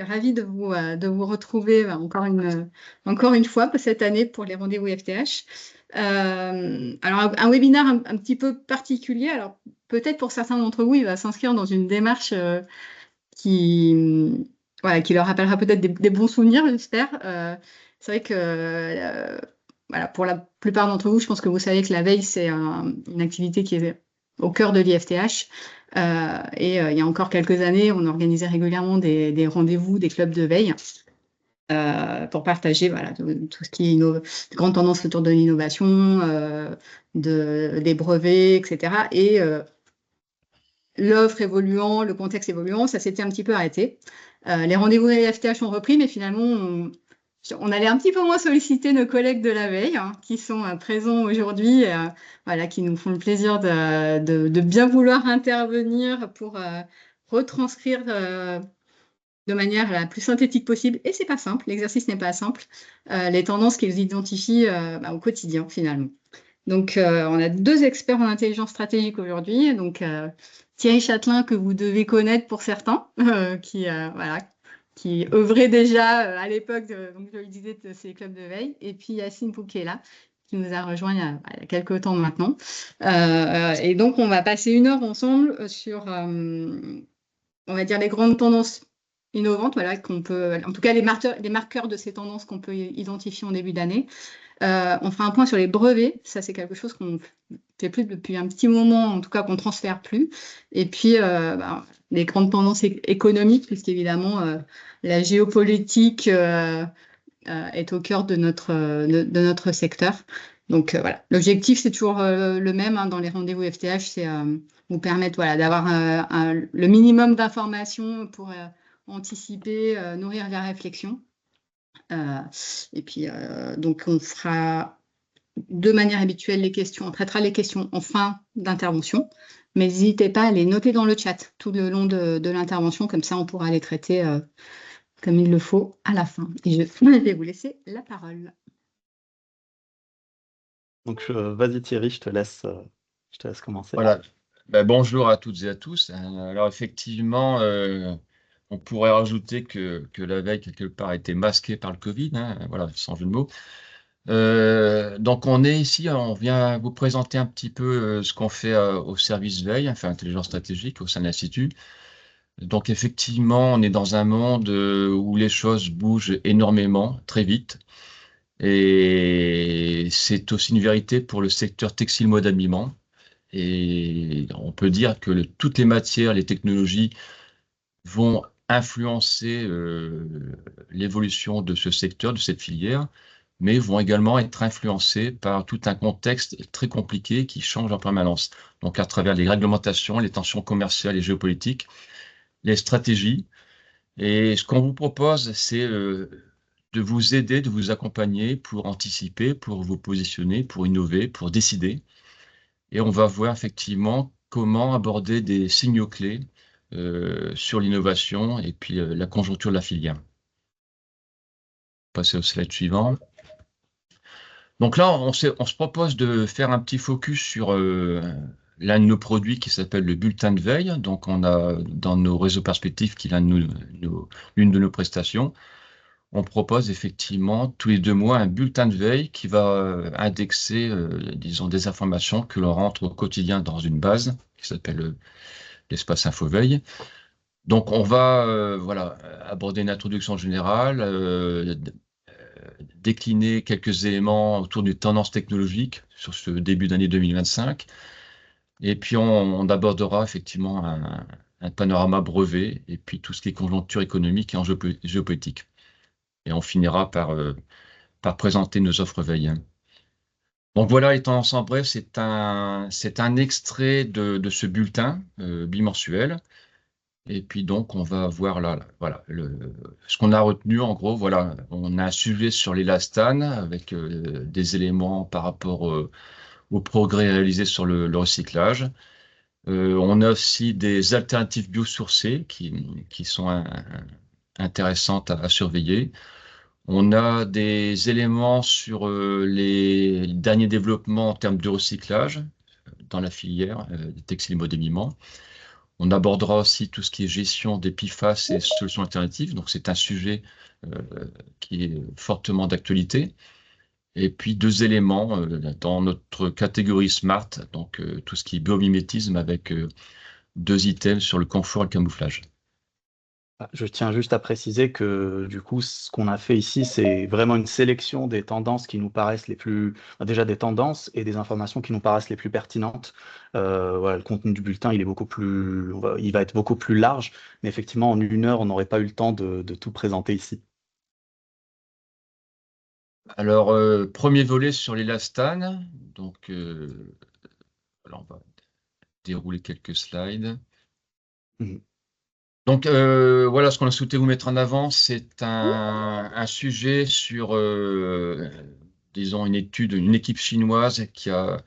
ravie de vous retrouver encore une fois cette année pour les rendez-vous FTH. Alors, un webinaire un petit peu particulier. Alors, peut-être pour certains d'entre vous, il va s'inscrire dans une démarche qui leur rappellera peut-être des bons souvenirs, j'espère. C'est vrai que pour la plupart d'entre vous, je pense que vous savez que la veille, c'est une activité qui est au cœur de l'IFTH. Il y a encore quelques années, on organisait régulièrement des rendez-vous, des clubs de veille pour partager tout ce qui est grandes tendances autour de l'innovation, des brevets, etc. Et l'offre évoluant, le contexte évoluant, ça s'était un petit peu arrêté. Les rendez-vous FTH ont repris, mais finalement, on allait un petit peu moins solliciter nos collègues de la veille, qui sont présents aujourd'hui, qui nous font le plaisir de bien vouloir intervenir pour retranscrire de manière la plus synthétique possible. Et c'est pas simple, l'exercice n'est pas simple, les tendances qu'ils identifient au quotidien, finalement. Donc, on a 2 experts en intelligence stratégique aujourd'hui. Donc, Thierry Châtelain, que vous devez connaître pour certains, qui œuvrait déjà à l'époque, donc je le disais, de ces clubs de veille. Et puis Yacine Poukela, qui nous a rejoint il y a quelques temps maintenant. Et donc, on va passer 1 heure ensemble sur, on va dire, les grandes tendances innovantes, qu'on peut, en tout cas les marqueurs de ces tendances qu'on peut identifier en début d'année. On fera un point sur les brevets. Ça, c'est quelque chose qu'on ne fait plus depuis un petit moment, en tout cas qu'on ne transfère plus. Et puis, les grandes tendances économiques, puisqu'évidemment, la géopolitique est au cœur de notre secteur. Donc, voilà. L'objectif, c'est toujours le même dans les rendez-vous FTH, c'est vous permettre d'avoir le minimum d'informations pour anticiper, nourrir la réflexion. Et puis, donc, on fera de manière habituelle les questions. On traitera les questions en fin d'intervention, mais n'hésitez pas à les noter dans le chat tout le long de l'intervention, comme ça on pourra les traiter comme il le faut à la fin. Et je vais vous laisser la parole. Donc, vas-y Thierry, je te laisse commencer. Voilà. Bonjour à toutes et à tous. Alors effectivement, on pourrait rajouter que la veille, quelque part, a été masquée par le Covid, voilà, sans jeu de mots. Donc on est ici, on vient vous présenter un petit peu ce qu'on fait au service veille, enfin intelligence stratégique au sein de l'Institut. Donc effectivement, on est dans un monde où les choses bougent énormément, très vite. Et c'est aussi une vérité pour le secteur textile mode habillement. Et on peut dire que toutes les matières, les technologies vont influencer l'évolution de ce secteur, de cette filière, mais vont également être influencées par tout un contexte très compliqué qui change en permanence. Donc à travers les réglementations, les tensions commerciales et géopolitiques, les stratégies. Et ce qu'on vous propose, c'est de vous aider, de vous accompagner pour anticiper, pour vous positionner, pour innover, pour décider. Et on va voir effectivement comment aborder des signaux clés sur l'innovation et puis la conjoncture de la filière. Passer au slide suivant. Donc là, on se propose de faire un petit focus sur l'un de nos produits qui s'appelle le bulletin de veille. Donc on a dans nos réseaux perspectives qui est l'une de nos prestations. On propose effectivement tous les 2 mois un bulletin de veille qui va indexer, disons, des informations que l'on rentre au quotidien dans une base qui s'appelle l'espace info veille. Donc, on va aborder une introduction générale, décliner quelques éléments autour des tendances technologiques sur ce début d'année 2025. Et puis, on abordera effectivement un panorama brevet et puis tout ce qui est conjoncture économique et enjeux géopolitiques. Et on finira par présenter nos offres veille. Donc voilà, les tendances en bref, c'est un extrait de ce bulletin bimensuel. Et puis donc, on va voir là voilà, ce qu'on a retenu en gros. Voilà, on a un sujet sur l'élastane avec des éléments par rapport au progrès réalisé sur le recyclage. On a aussi des alternatives biosourcées qui sont intéressantes à surveiller. On a des éléments sur les derniers développements en termes de recyclage dans la filière des textiles mode habillement. On abordera aussi tout ce qui est gestion des PFAS et solutions alternatives. Donc, c'est un sujet qui est fortement d'actualité. Et puis, 2 éléments dans notre catégorie Smart, donc tout ce qui est biomimétisme avec 2 items sur le confort et le camouflage. Je tiens juste à préciser que du coup, ce qu'on a fait ici, c'est vraiment une sélection des tendances qui nous paraissent les plus, déjà des tendances et des informations qui nous paraissent les plus pertinentes. Voilà, le contenu du bulletin, il est beaucoup plus, il va être beaucoup plus large, mais effectivement, en 1 heure, on n'aurait pas eu le temps de tout présenter ici. Alors, premier volet sur l'élastane. Donc, voilà, on va dérouler quelques slides. Mhm. Donc, voilà ce qu'on a souhaité vous mettre en avant. C'est un sujet sur, disons, une équipe chinoise qui a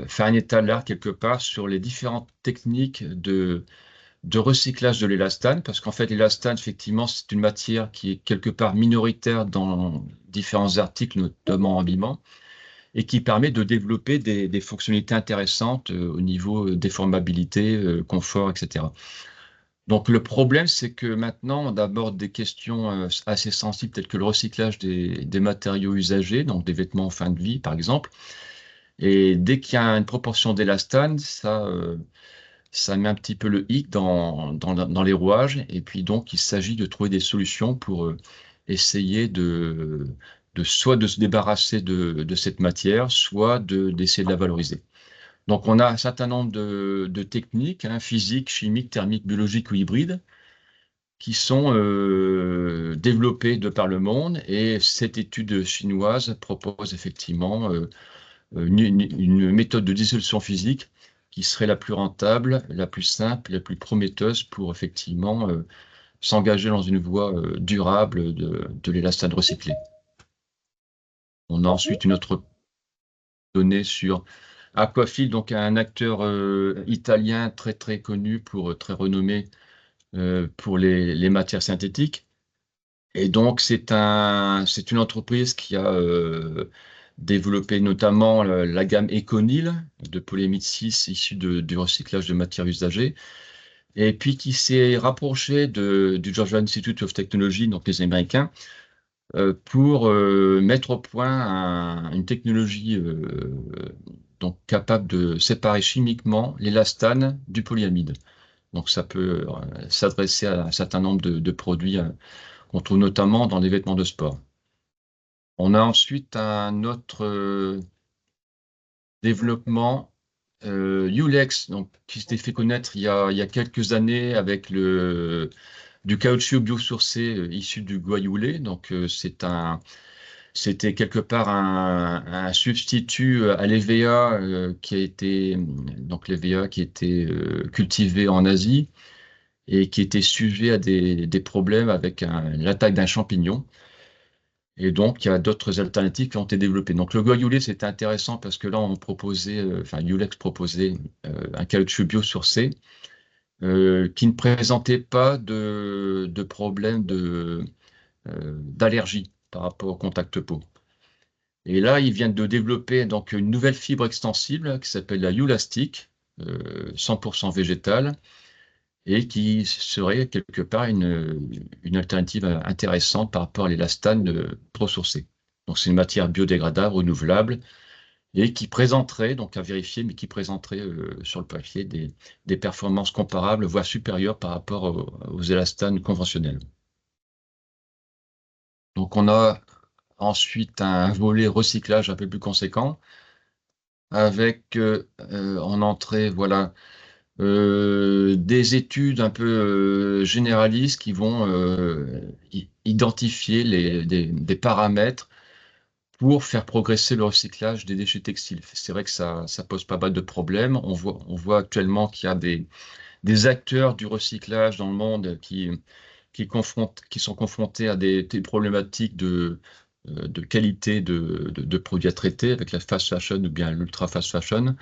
fait un état de l'art quelque part sur les différentes techniques de recyclage de l'élastane, parce qu'en fait, l'élastane, effectivement, c'est une matière qui est quelque part minoritaire dans différents articles, notamment en habillement, et qui permet de développer des fonctionnalités intéressantes au niveau déformabilité, confort, etc. Donc le problème, c'est que maintenant, on aborde des questions assez sensibles telles que le recyclage des matériaux usagés, donc des vêtements en fin de vie, par exemple. Et dès qu'il y a une proportion d'élastane, ça met un petit peu le hic dans les rouages. Et puis donc, il s'agit de trouver des solutions pour essayer soit de se débarrasser de cette matière, soit d'essayer de la valoriser. Donc, on a un certain nombre de techniques, physiques, chimiques, thermiques, biologiques ou hybrides, qui sont développées de par le monde. Et cette étude chinoise propose effectivement une méthode de dissolution physique qui serait la plus rentable, la plus simple, la plus prometteuse pour effectivement s'engager dans une voie durable de l'élastane recyclé. On a ensuite une autre donnée sur Aquafil, donc un acteur italien très très connu, très renommé pour les matières synthétiques. Et donc c'est une entreprise qui a développé notamment la gamme Econil de polyamide 6 issu du recyclage de matières usagées, et puis qui s'est rapproché du Georgia Institute of Technology, donc les Américains, pour mettre au point une technologie donc capable de séparer chimiquement l'élastane du polyamide. Donc ça peut s'adresser à un certain nombre de produits qu'on trouve notamment dans les vêtements de sport. On a ensuite un autre développement, Ulex, donc, qui s'était fait connaître il y a quelques années avec du caoutchouc biosourcé issu du guayoulé. Donc c'était quelque part un substitut à l'EVA qui a été cultivé en Asie et qui était sujet à des problèmes avec l'attaque d'un champignon. Et donc, il y a d'autres alternatives qui ont été développées. Donc, le guayoulé, c'était intéressant parce que là, Ulex proposait un caoutchouc biosourcé qui ne présentait pas de problème d'allergie par rapport au contact peau. Et là, ils viennent de développer donc une nouvelle fibre extensible qui s'appelle la Ulastic, 100% végétale, et qui serait quelque part une alternative intéressante par rapport à l'élastane trop sourcée. Donc c'est une matière biodégradable, renouvelable, et qui présenterait, donc à vérifier, mais qui présenterait sur le papier des performances comparables, voire supérieures par rapport aux élastanes conventionnels. Donc on a ensuite un volet recyclage un peu plus conséquent, avec en entrée, voilà, des études un peu généralistes qui vont identifier des paramètres pour faire progresser le recyclage des déchets textiles. C'est vrai que ça pose pas mal de problèmes. On voit actuellement qu'il y a des acteurs du recyclage dans le monde qui sont confrontés à des problématiques de qualité de produits à traiter avec la fast fashion ou bien l'ultra fast fashion.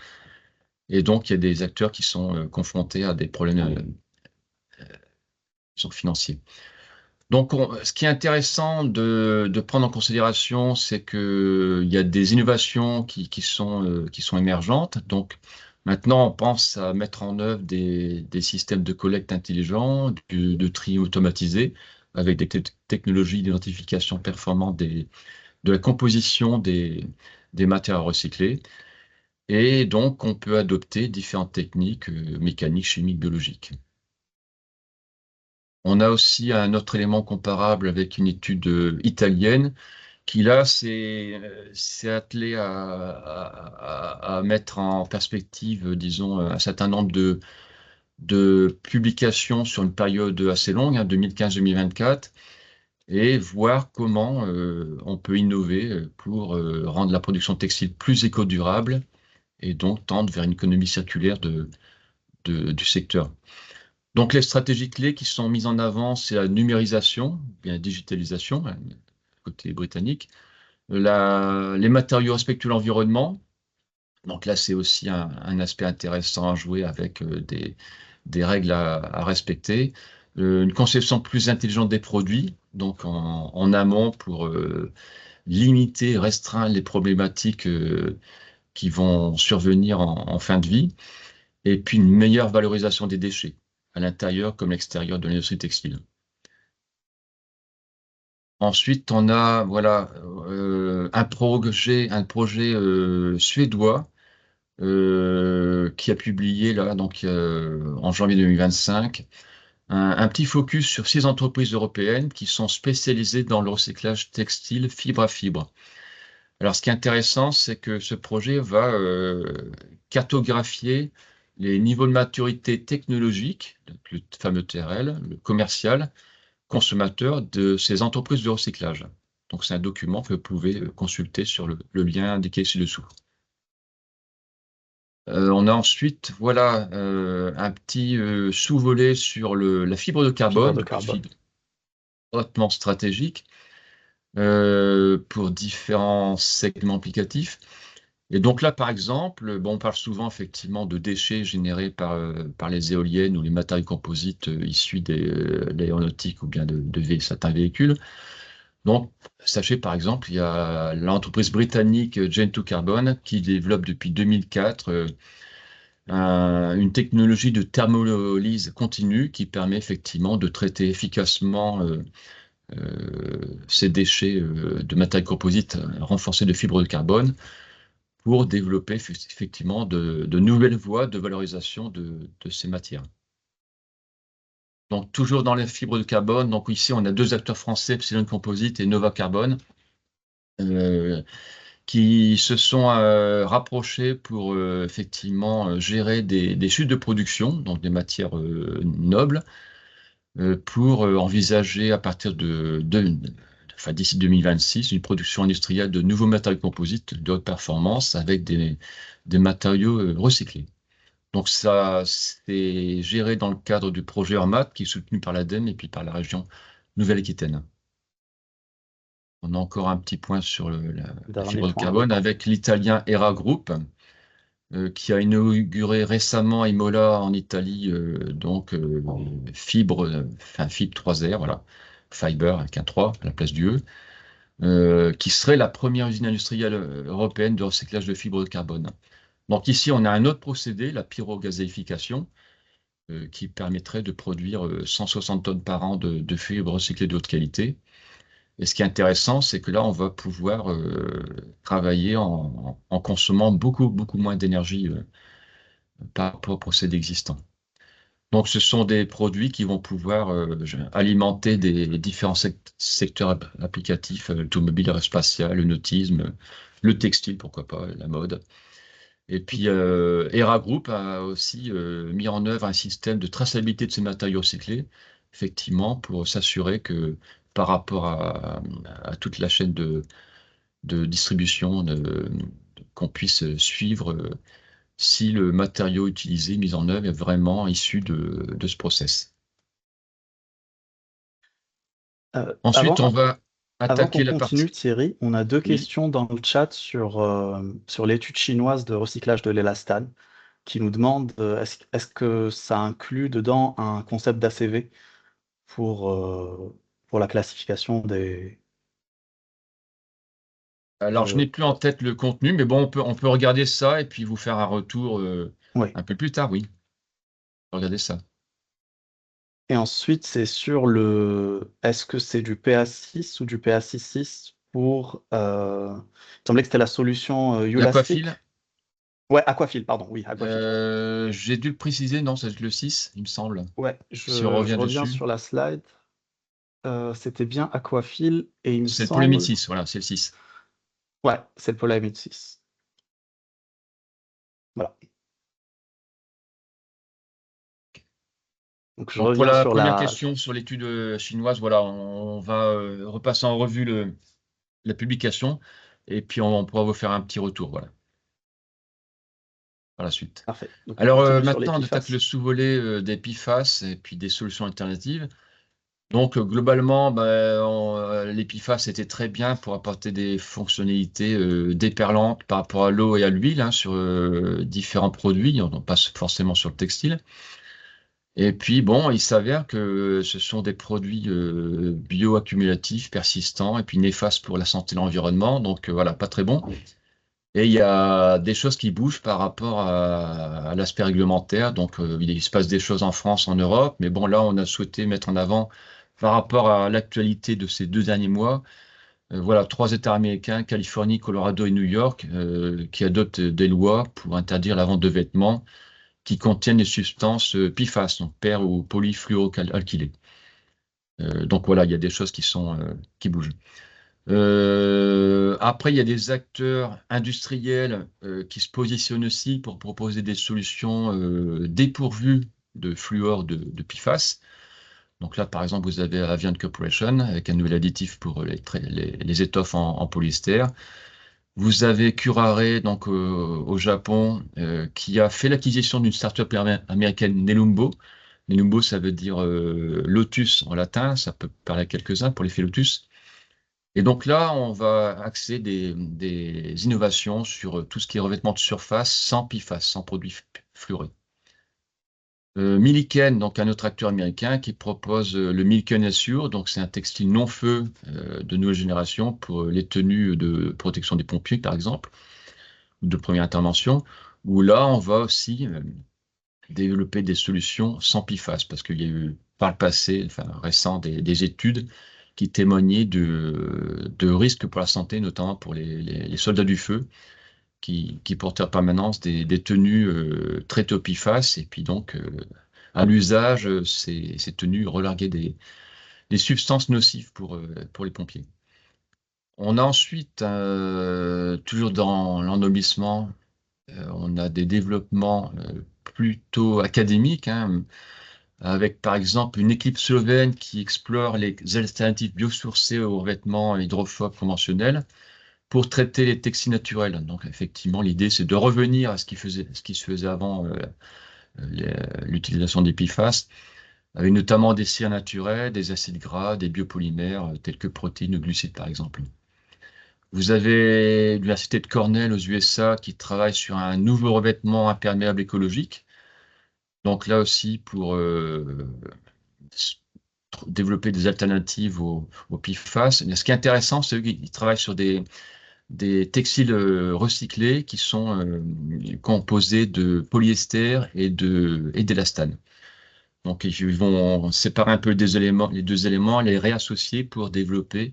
Et donc, il y a des acteurs qui sont confrontés à des problèmes financiers. Donc, ce qui est intéressant de prendre en considération, c'est qu'il y a des innovations qui sont émergentes. Donc, Maintenant, on pense à mettre en œuvre des systèmes de collecte intelligents, de tri automatisé, avec des technologies d'identification performantes de la composition des matières recyclées. Et donc, on peut adopter différentes techniques mécaniques, chimiques, biologiques. On a aussi un autre élément comparable avec une étude italienne qui, là, s'est attelé à mettre en perspective, disons, un certain nombre de publications sur une période assez longue, 2015-2024, et voir comment on peut innover pour rendre la production textile plus éco-durable et donc tendre vers une économie circulaire du secteur. Donc les stratégies clés qui sont mises en avant, c'est la numérisation, bien la digitalisation, côté britannique, les matériaux respectueux l'environnement. Donc là, c'est aussi un aspect intéressant à jouer avec des règles à respecter. Une conception plus intelligente des produits, donc en amont pour limiter, restreindre les problématiques qui vont survenir en fin de vie. Et puis une meilleure valorisation des déchets, à l'intérieur comme à l'extérieur de l'industrie textile. Ensuite, on a voilà, un projet suédois qui a publié là, donc, en janvier 2025 un petit focus sur 6 entreprises européennes qui sont spécialisées dans le recyclage textile fibre à fibre. Alors, ce qui est intéressant, c'est que ce projet va cartographier les niveaux de maturité technologique, donc le fameux TRL, le commercial, consommateur de ces entreprises de recyclage. Donc, c'est un document que vous pouvez consulter sur le lien indiqué ci-dessous. On a ensuite, voilà, un petit sous-volet sur la fibre de carbone, Fibre de carbone. fibre hautement stratégique pour différents segments applicatifs. Et donc là, par exemple, bon, on parle souvent effectivement de déchets générés par les éoliennes ou les matériaux composites issus de l'aéronautique ou bien de certains véhicules. Donc, sachez par exemple, il y a l'entreprise britannique Gen2Carbon qui développe depuis 2004 une technologie de thermolyse continue qui permet effectivement de traiter efficacement ces déchets de matériaux composites renforcés de fibres de carbone pour développer effectivement de nouvelles voies de valorisation de ces matières. Donc, toujours dans les fibres de carbone, donc ici, on a 2 acteurs français, Epsilon Composite et Nova Carbone, qui se sont rapprochés pour effectivement gérer des chutes de production, donc des matières nobles, pour envisager à partir d'ici 2026, une production industrielle de nouveaux matériaux composites de haute performance avec des matériaux recyclés. Donc ça, c'est géré dans le cadre du projet EURMAT qui est soutenu par l'ADEME et puis par la région Nouvelle-Aquitaine. On a encore un petit point sur la fibre de carbone avec l'italien Hera Group qui a inauguré récemment à Imola en Italie, donc fibre 3R, voilà, Fiber avec un 3 à la place du E, qui serait la première usine industrielle européenne de recyclage de fibres de carbone. Donc ici, on a un autre procédé, la pyrogazéification, qui permettrait de produire 160 tonnes par an de fibres recyclées de haute qualité. Et ce qui est intéressant, c'est que là, on va pouvoir travailler en consommant beaucoup moins d'énergie par rapport au procédé existant. Donc, ce sont des produits qui vont pouvoir alimenter des différents secteurs applicatifs, l'automobile, l'aérospatial, le nautisme, le textile, pourquoi pas, la mode. Et puis, Hera Group a aussi mis en œuvre un système de traçabilité de ces matériaux recyclés, effectivement, pour s'assurer que par rapport à toute la chaîne de distribution, qu'on puisse suivre si le matériau utilisé, mis en œuvre, est vraiment issu de ce process. Ensuite, on va Avant attaquer qu'on la continue, partie... Thierry, on a 2 Oui. questions dans le chat sur l'étude chinoise de recyclage de l'élastane qui nous demande est-ce que ça inclut dedans un concept d'ACV pour la classification des... Alors, je n'ai plus en tête le contenu, mais bon, on peut regarder ça et puis vous faire un retour Oui. Un peu plus tard, oui. Regardez ça. Et ensuite, c'est sur est-ce que c'est du PA6 ou du PA66 pour. Il me semblait que c'était la solution Ulastic. L'Aquafil, Ouais, Aquafil, pardon. Oui, Aquafil. j'ai dû le préciser, non, c'est le 6, il me semble. Ouais, Si on je revient reviens dessus, sur la slide. C'était bien Aquafil et il me c'est le polyamide semble. 6, voilà, c'est le 6. Ouais, c'est le polyamide 6. Voilà. Donc je Donc pour reviens la sur première la. question sur l'étude chinoise, voilà, on va repasser en revue la publication et puis on pourra vous faire un petit retour, voilà, par la suite. Parfait. Donc on Alors continue sur maintenant, on attaque le l'EPIFAS. sous-volet des PFAS et puis des solutions alternatives. Donc globalement, les PFAS étaient très bien pour apporter des fonctionnalités déperlantes par rapport à l'eau et à l'huile hein, sur différents produits, on passe forcément sur le textile. Et puis bon, il s'avère que ce sont des produits bioaccumulatifs, persistants et puis néfastes pour la santé et l'environnement, donc voilà, pas très bon. Et il y a des choses qui bougent par rapport à l'aspect réglementaire. Donc, il se passe des choses en France, en Europe. Mais bon, là, on a souhaité mettre en avant, par rapport à l'actualité de ces 2 derniers mois, voilà, 3 États américains, Californie, Colorado et New York, qui adoptent des lois pour interdire la vente de vêtements qui contiennent des substances PFAS, donc per ou polyfluoroalkylées. Donc voilà, il y a des choses qui bougent. Après, il y a des acteurs industriels qui se positionnent aussi pour proposer des solutions dépourvues de fluor de PFAS. Donc là, par exemple, vous avez Avian Corporation avec un nouvel additif pour les étoffes en polyester. Vous avez Curare, donc au Japon, qui a fait l'acquisition d'une start-up américaine, Nelumbo. Nelumbo, ça veut dire lotus en latin, ça peut parler à quelques-uns pour l'effet lotus. Et donc là, on va axer des innovations sur tout ce qui est revêtement de surface sans PFAS, sans produits fluorés. Milliken, donc un autre acteur américain qui propose le Milliken Assure, donc c'est un textile non-feu de nouvelle génération pour les tenues de protection des pompiers, par exemple, ou de première intervention, où là, on va aussi développer des solutions sans PFAS, parce qu'il y a eu par le passé, enfin récent, des études qui témoignaient de risques pour la santé, notamment pour les soldats du feu, qui portaient en permanence des tenues traitées au PFAS, et puis donc à l'usage, ces tenues relarguaient des substances nocives pour les pompiers. On a ensuite, toujours dans l'ennoblissement, on a des développements plutôt académiques, hein, avec par exemple une équipe slovène qui explore les alternatives biosourcées aux revêtements hydrophobes conventionnels pour traiter les textiles naturels. Donc effectivement, l'idée c'est de revenir à ce qui se faisait avant l'utilisation des PFAS, avec notamment des cires naturelles, des acides gras, des biopolymères tels que protéines ou glucides par exemple. Vous avez l'Université de Cornell aux USA qui travaille sur un nouveau revêtement imperméable écologique. Donc là aussi, pour développer des alternatives aux PFAS. Mais ce qui est intéressant, c'est qu'ils travaillent sur des textiles recyclés qui sont composés de polyester et d'élastane. Donc ils vont séparer un peu les deux éléments, les réassocier pour développer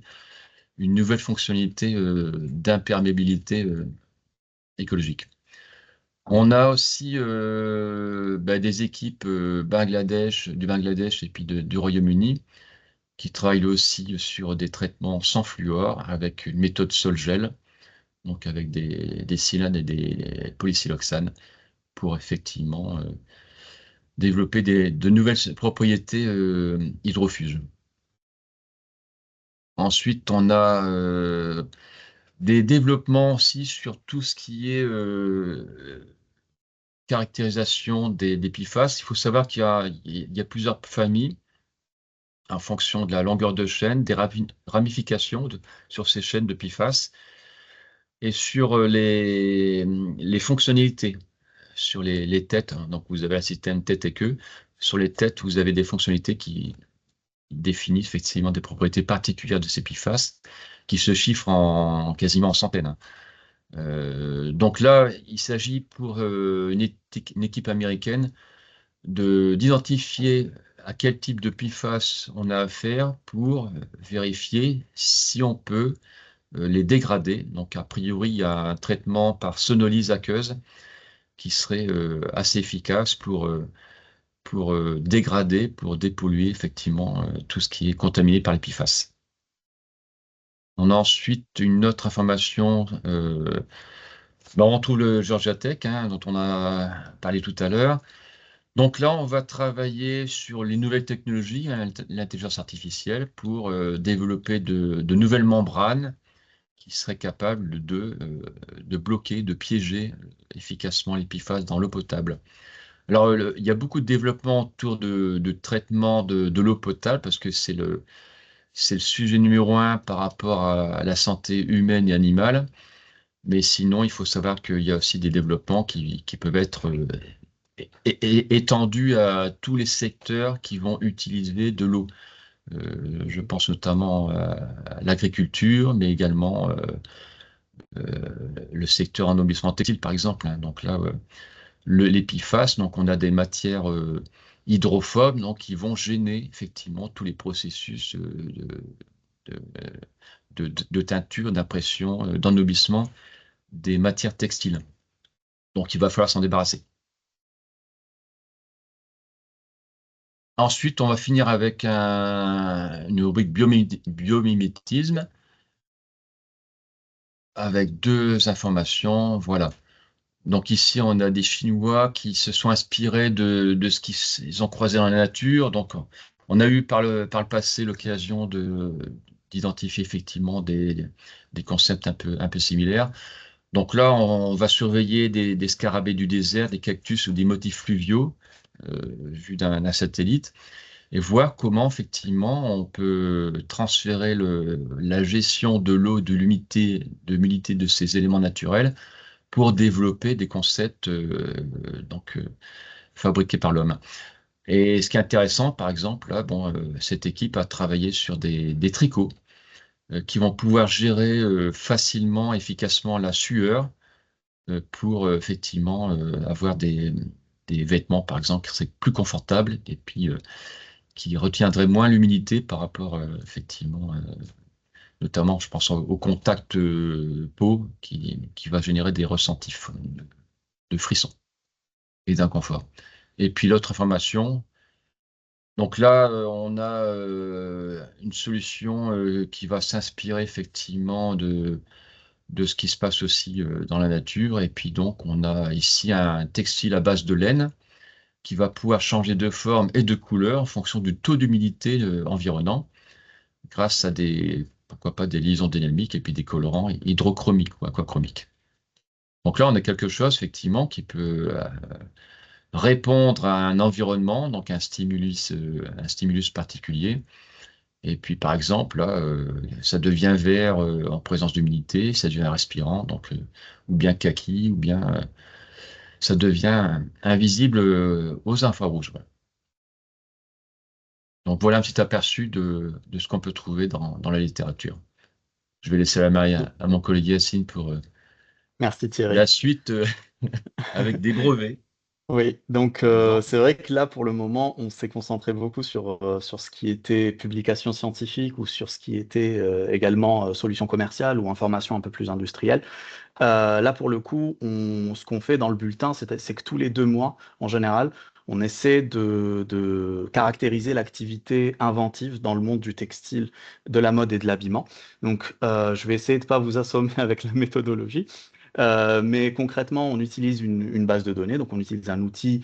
une nouvelle fonctionnalité d'imperméabilité écologique. On a aussi des équipes du Bangladesh et puis du Royaume-Uni qui travaillent aussi sur des traitements sans fluor avec une méthode sol-gel, donc avec des silanes et des polysiloxanes pour effectivement développer de nouvelles propriétés hydrofuges. Ensuite, on a des développements aussi sur tout ce qui est caractérisation des PFAS. Il faut savoir qu'il y a plusieurs familles en fonction de la longueur de chaîne, des ramifications sur ces chaînes de PFAS et sur les fonctionnalités, sur les têtes. Hein. Donc, vous avez la système tête et queue. Sur les têtes, vous avez des fonctionnalités qui définissent effectivement des propriétés particulières de ces PFAS qui se chiffrent quasiment en centaines. Hein. Donc là, il s'agit pour une équipe américaine d'identifier à quel type de PFAS on a affaire pour vérifier si on peut les dégrader. Donc, a priori, il y a un traitement par sonolyse aqueuse qui serait assez efficace pour dégrader, pour dépolluer effectivement tout ce qui est contaminé par les PFAS. On a ensuite une autre information. On trouve le Georgia Tech, hein, dont on a parlé tout à l'heure. Donc là, on va travailler sur les nouvelles technologies, hein, l'intelligence artificielle, pour développer de nouvelles membranes qui seraient capables de bloquer, de piéger efficacement les PFAS dans l'eau potable. Alors, il y a beaucoup de développement autour de traitement de l'eau potable parce que c'est le sujet numéro un par rapport à la santé humaine et animale. Mais sinon, il faut savoir qu'il y a aussi des développements qui peuvent être étendus à tous les secteurs qui vont utiliser de l'eau. Je pense notamment à l'agriculture, mais également le secteur ennoblissement textile, par exemple, hein. Donc là, les PFAS, donc on a des matières hydrophobes, donc qui vont gêner effectivement tous les processus de, de teinture, d'impression, d'ennoblissement des matières textiles. Donc il va falloir s'en débarrasser. Ensuite, on va finir avec une rubrique biomimétisme avec deux informations. Voilà. Donc ici, on a des Chinois qui se sont inspirés de ce qu'ils ont croisé dans la nature. Donc, on a eu par le passé l'occasion d'identifier effectivement des concepts un peu similaires. Donc là, on va surveiller des scarabées du désert, des cactus ou des motifs fluviaux vus d'un satellite et voir comment effectivement on peut transférer la gestion de l'eau, de l'humidité de ces éléments naturels pour développer des concepts fabriqués par l'homme. Et ce qui est intéressant, par exemple, là, cette équipe a travaillé sur des tricots qui vont pouvoir gérer facilement, efficacement la sueur pour effectivement avoir des vêtements, par exemple, qui seraient plus confortables et puis qui retiendraient moins l'humidité par rapport, effectivement, notamment, je pense au contact peau qui va générer des ressentis de frissons et d'inconfort. Et puis l'autre information, donc là, on a une solution qui va s'inspirer effectivement de ce qui se passe aussi dans la nature. Et puis donc, on a ici un textile à base de laine qui va pouvoir changer de forme et de couleur en fonction du taux d'humidité environnant, grâce à pourquoi pas, des liaisons dynamiques et puis des colorants hydrochromiques ou aquachromiques. Donc là, on a quelque chose, effectivement, qui peut répondre à un environnement, donc un stimulus particulier. Et puis, par exemple, là, ça devient vert en présence d'humidité, ça devient respirant, donc, ou bien kaki, ou bien ça devient invisible aux infrarouges. Voilà. Donc, voilà un petit aperçu de ce qu'on peut trouver dans la littérature. Je vais laisser la main à mon collègue Yacine pour Merci Thierry. la suite avec des brevets. Oui, donc c'est vrai que là, pour le moment, on s'est concentré beaucoup sur ce qui était publication scientifique ou sur ce qui était également solution commerciale ou information un peu plus industrielle. Là, pour le coup, ce qu'on fait dans le bulletin, c'est que tous les 2 mois, en général, on essaie de caractériser l'activité inventive dans le monde du textile, de la mode et de l'habillement. Donc, je vais essayer de ne pas vous assommer avec la méthodologie. Mais concrètement, on utilise une base de données, donc on utilise un outil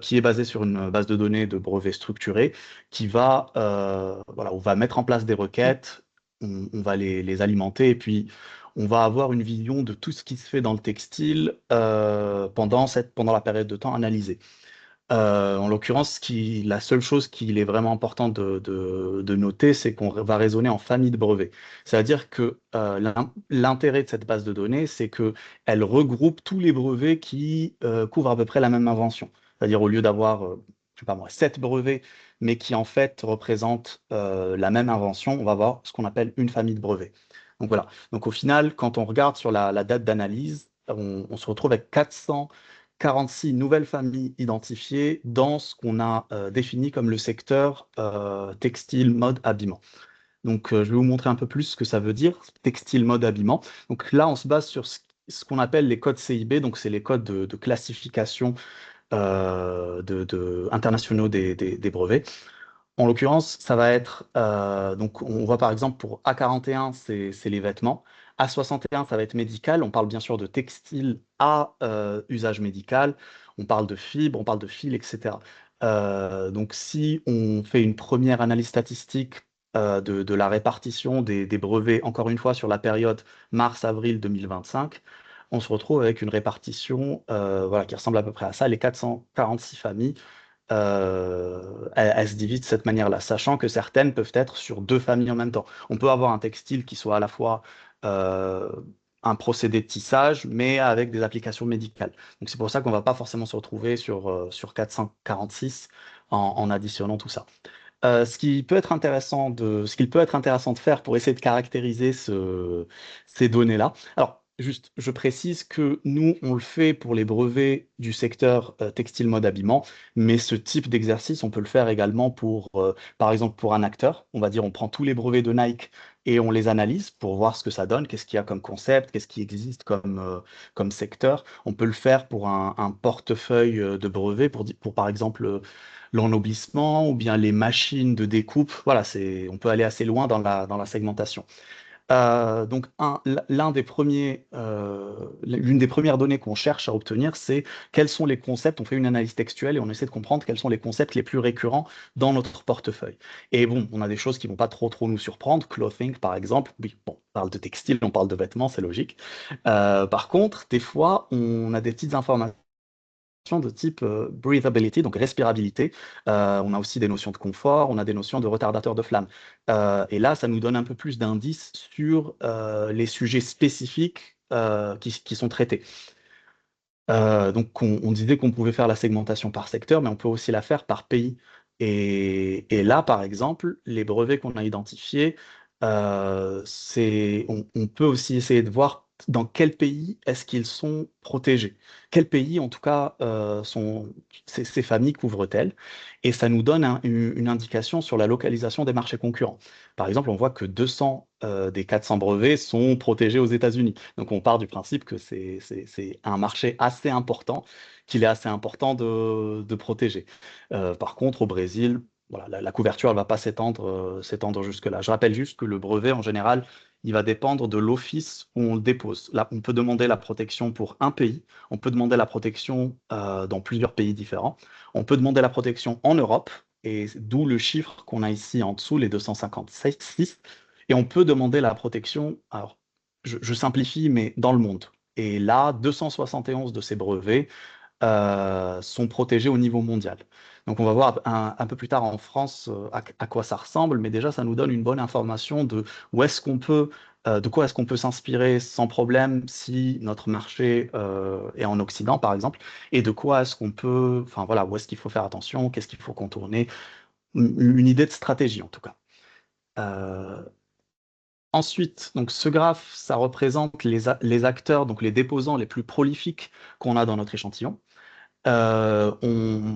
qui est basé sur une base de données de brevets structurés, voilà, on va mettre en place des requêtes, on va les alimenter, et puis on va avoir une vision de tout ce qui se fait dans le textile pendant la période de temps analysée. En l'occurrence, la seule chose qu'il est vraiment important de noter, c'est qu'on va raisonner en famille de brevets. C'est-à-dire que l'intérêt de cette base de données, c'est qu'elle regroupe tous les brevets qui couvrent à peu près la même invention. C'est-à-dire au lieu d'avoir, je sais pas moi, 7 brevets, mais qui en fait représentent la même invention, on va avoir ce qu'on appelle une famille de brevets. Donc voilà. Donc au final, quand on regarde sur la date d'analyse, on se retrouve avec 446 nouvelles familles identifiées dans ce qu'on a défini comme le secteur textile, mode, habillement. Donc je vais vous montrer un peu plus ce que ça veut dire, textile, mode, habillement. Donc là, on se base sur ce qu'on appelle les codes CIB, donc c'est les codes de classification internationaux des brevets. En l'occurrence, ça va être, donc on voit par exemple pour A41, c'est les vêtements. A61, ça va être médical. On parle bien sûr de textile à usage médical. On parle de fibres, on parle de fils, etc. Donc si on fait une première analyse statistique de la répartition des brevets, encore une fois sur la période mars-avril 2025, on se retrouve avec une répartition voilà, qui ressemble à peu près à ça, les 446 familles elles se divisent de cette manière-là, sachant que certaines peuvent être sur 2 familles en même temps. On peut avoir un textile qui soit à la fois euh, un procédé de tissage, mais avec des applications médicales. Donc c'est pour ça qu'on ne va pas forcément se retrouver sur 446 en additionnant tout ça. Ce qu'il peut être intéressant de faire pour essayer de caractériser ces données-là. Alors, juste, je précise que nous, on le fait pour les brevets du secteur textile, mode, habillement, mais ce type d'exercice, on peut le faire également par exemple, pour un acteur. On va dire, on prend tous les brevets de Nike et on les analyse pour voir ce que ça donne, qu'est-ce qu'il y a comme concept, qu'est-ce qui existe comme secteur. On peut le faire pour un portefeuille de brevets, pour par exemple l'ennoblissement ou bien les machines de découpe. Voilà, on peut aller assez loin dans la segmentation. Donc, l'une des premières données qu'on cherche à obtenir, c'est quels sont les concepts. On fait une analyse textuelle et on essaie de comprendre quels sont les concepts les plus récurrents dans notre portefeuille. Et bon, on a des choses qui vont pas trop nous surprendre. Clothing, par exemple. Oui, bon, on parle de textile, on parle de vêtements, c'est logique. Par contre, des fois, on a des petites informations de type breathability, donc respirabilité. On a aussi des notions de confort, on a des notions de retardateur de flamme. Et là, ça nous donne un peu plus d'indices sur les sujets spécifiques qui sont traités. Donc, on disait qu'on pouvait faire la segmentation par secteur, mais on peut aussi la faire par pays. Et là, par exemple, les brevets qu'on a identifiés, on peut aussi essayer de voir dans quel pays est-ce qu'ils sont protégés. Quel pays, en tout cas, ces familles couvrent-elles? Et ça nous donne une indication sur la localisation des marchés concurrents. Par exemple, on voit que 200 des 400 brevets sont protégés aux États-Unis. Donc on part du principe que c'est un marché assez important, qu'il est assez important de protéger. Par contre, au Brésil, voilà, la couverture ne va pas s'étendre jusque-là. Je rappelle juste que le brevet, en général, il va dépendre de l'office où on le dépose. Là, on peut demander la protection pour un pays, on peut demander la protection dans plusieurs pays différents, on peut demander la protection en Europe, et d'où le chiffre qu'on a ici en dessous, les 256, et on peut demander la protection, alors je simplifie, mais dans le monde. Et là, 271 de ces brevets sont protégés au niveau mondial. Donc on va voir un peu plus tard en France à quoi ça ressemble, mais déjà ça nous donne une bonne information de de quoi est-ce qu'on peut s'inspirer sans problème si notre marché est en Occident, par exemple, et de quoi est-ce qu'on peut, enfin voilà, où est-ce qu'il faut faire attention, qu'est-ce qu'il faut contourner, une idée de stratégie en tout cas. Euh, Ensuite, donc ce graphe, ça représente les acteurs, donc les déposants les plus prolifiques qu'on a dans notre échantillon.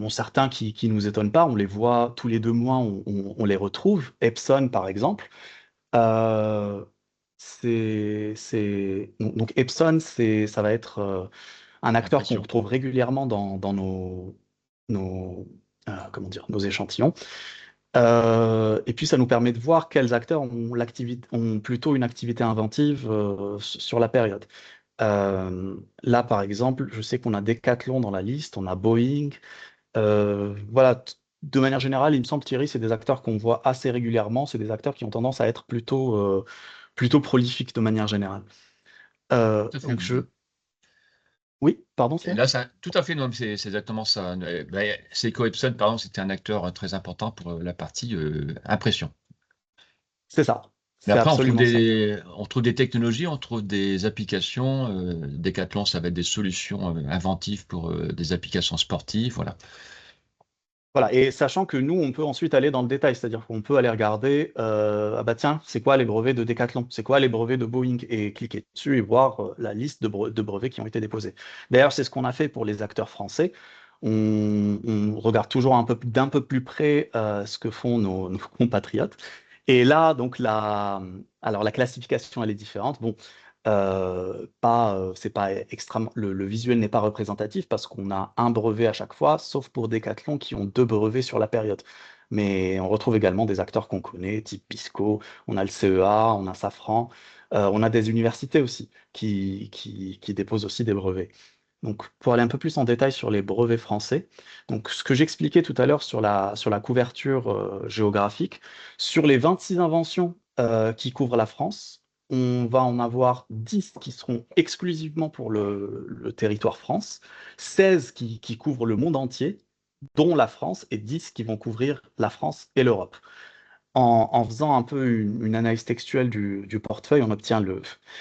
Certains qui nous étonnent pas, on les voit tous les 2 mois, on les retrouve. Epson, par exemple. Euh, donc Epson, ça va être un acteur qu'on Impression. retrouve régulièrement dans comment dire, nos échantillons. Et puis ça nous permet de voir quels acteurs ont plutôt une activité inventive sur la période. Là, par exemple, je sais qu'on a Decathlon dans la liste, on a Boeing. Voilà, de manière générale, il me semble, Thierry, c'est des acteurs qu'on voit assez régulièrement. C'est des acteurs qui ont tendance à être plutôt prolifiques de manière générale. Tout à fait. Donc Oui, pardon, Et Thierry? là, tout à fait, non, c'est exactement ça. Seiko Epson, par exemple, c'était un acteur très important pour la partie impression. C'est ça. Mais C'est après, absolument ça. on trouve des technologies, on trouve des applications. Decathlon, ça va être des solutions inventives pour des applications sportives. Voilà. Voilà, et sachant que nous, on peut ensuite aller dans le détail, c'est-à-dire qu'on peut aller regarder, ah bah tiens, c'est quoi les brevets de Decathlon, c'est quoi les brevets de Boeing, et cliquer dessus et voir la liste de brevets qui ont été déposés. D'ailleurs, c'est ce qu'on a fait pour les acteurs français. On regarde toujours d'un peu plus près ce que font nos compatriotes. Et là, donc, alors la classification, elle est différente. Bon, c'est pas extrêmement, le visuel n'est pas représentatif parce qu'on a un brevet à chaque fois, sauf pour Decathlon qui ont 2 brevets sur la période. Mais on retrouve également des acteurs qu'on connaît, type Pisco, on a le CEA, on a Safran, on a des universités aussi qui déposent aussi des brevets. Donc, pour aller un peu plus en détail sur les brevets français, donc ce que j'expliquais tout à l'heure sur la couverture géographique, sur les 26 inventions qui couvrent la France, on va en avoir 10 qui seront exclusivement pour le territoire France, 16 qui couvrent le monde entier, dont la France, et 10 qui vont couvrir la France et l'Europe. En faisant un peu une analyse textuelle du portefeuille, on obtient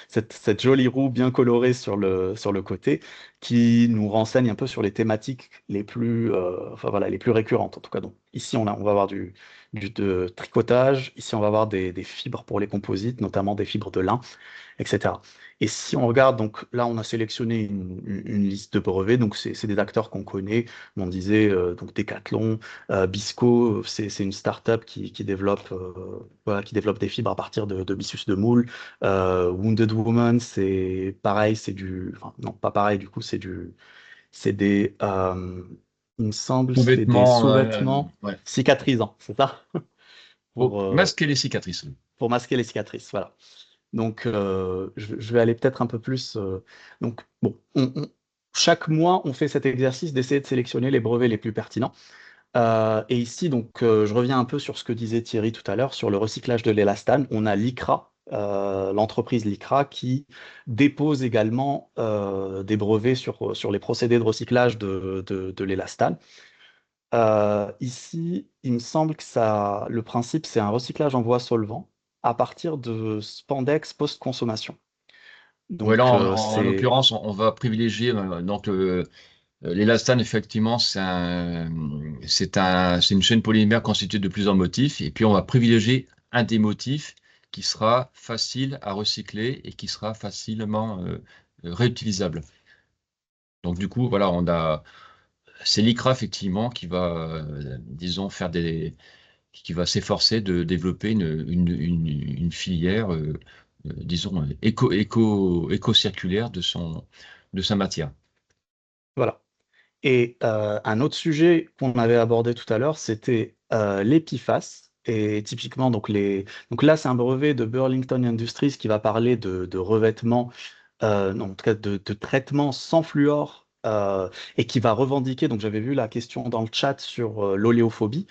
cette jolie roue bien colorée sur le côté qui nous renseigne un peu sur les thématiques les plus, enfin, voilà, les plus récurrentes. En tout cas, donc, ici, on va avoir de tricotage. Ici, on va avoir des fibres pour les composites, notamment des fibres de lin, etc. Et si on regarde, donc là, on a sélectionné une liste de brevets, donc c'est des acteurs qu'on connaît. On disait donc Decathlon, Bisco, c'est une start-up qui développe, voilà, qui développe des fibres à partir de byssus de moule. Wounded Woman, c'est pareil, enfin, non, pas pareil, du coup, c'est des, il me semble, c'est des Sous-vêtements, sous-vêtements ouais. cicatrisants, c'est ça? Pour Pour, masquer les cicatrices. pour masquer les cicatrices, voilà. Donc, je vais aller peut-être un peu plus. Donc, bon, chaque mois, on fait cet exercice d'essayer de sélectionner les brevets les plus pertinents. Et ici, donc, je reviens un peu sur ce que disait Thierry tout à l'heure sur le recyclage de l'élastane. On a l'ICRA, l'entreprise l'ICRA, qui dépose également des brevets sur les procédés de recyclage de l'élastane. Ici, il me semble que le principe, c'est un recyclage en voie solvant à partir de spandex post-consommation. Ouais, là, Donc, en l'occurrence, on va privilégier donc l'élastane, effectivement, c'est une chaîne polymère constituée de plusieurs motifs, et puis on va privilégier un des motifs qui sera facile à recycler et qui sera facilement réutilisable. Donc du coup, voilà, c'est l'ICRA effectivement qui va, disons, qui va s'efforcer de développer une filière, disons, éco-circulaire de sa matière. voilà. Et un autre sujet qu'on avait abordé tout à l'heure, c'était les PFAS. Et typiquement, donc là, c'est un brevet de Burlington Industries qui va parler de revêtements, non, en tout cas de traitement sans fluor, et qui va revendiquer, donc j'avais vu la question dans le chat sur l'oléophobie,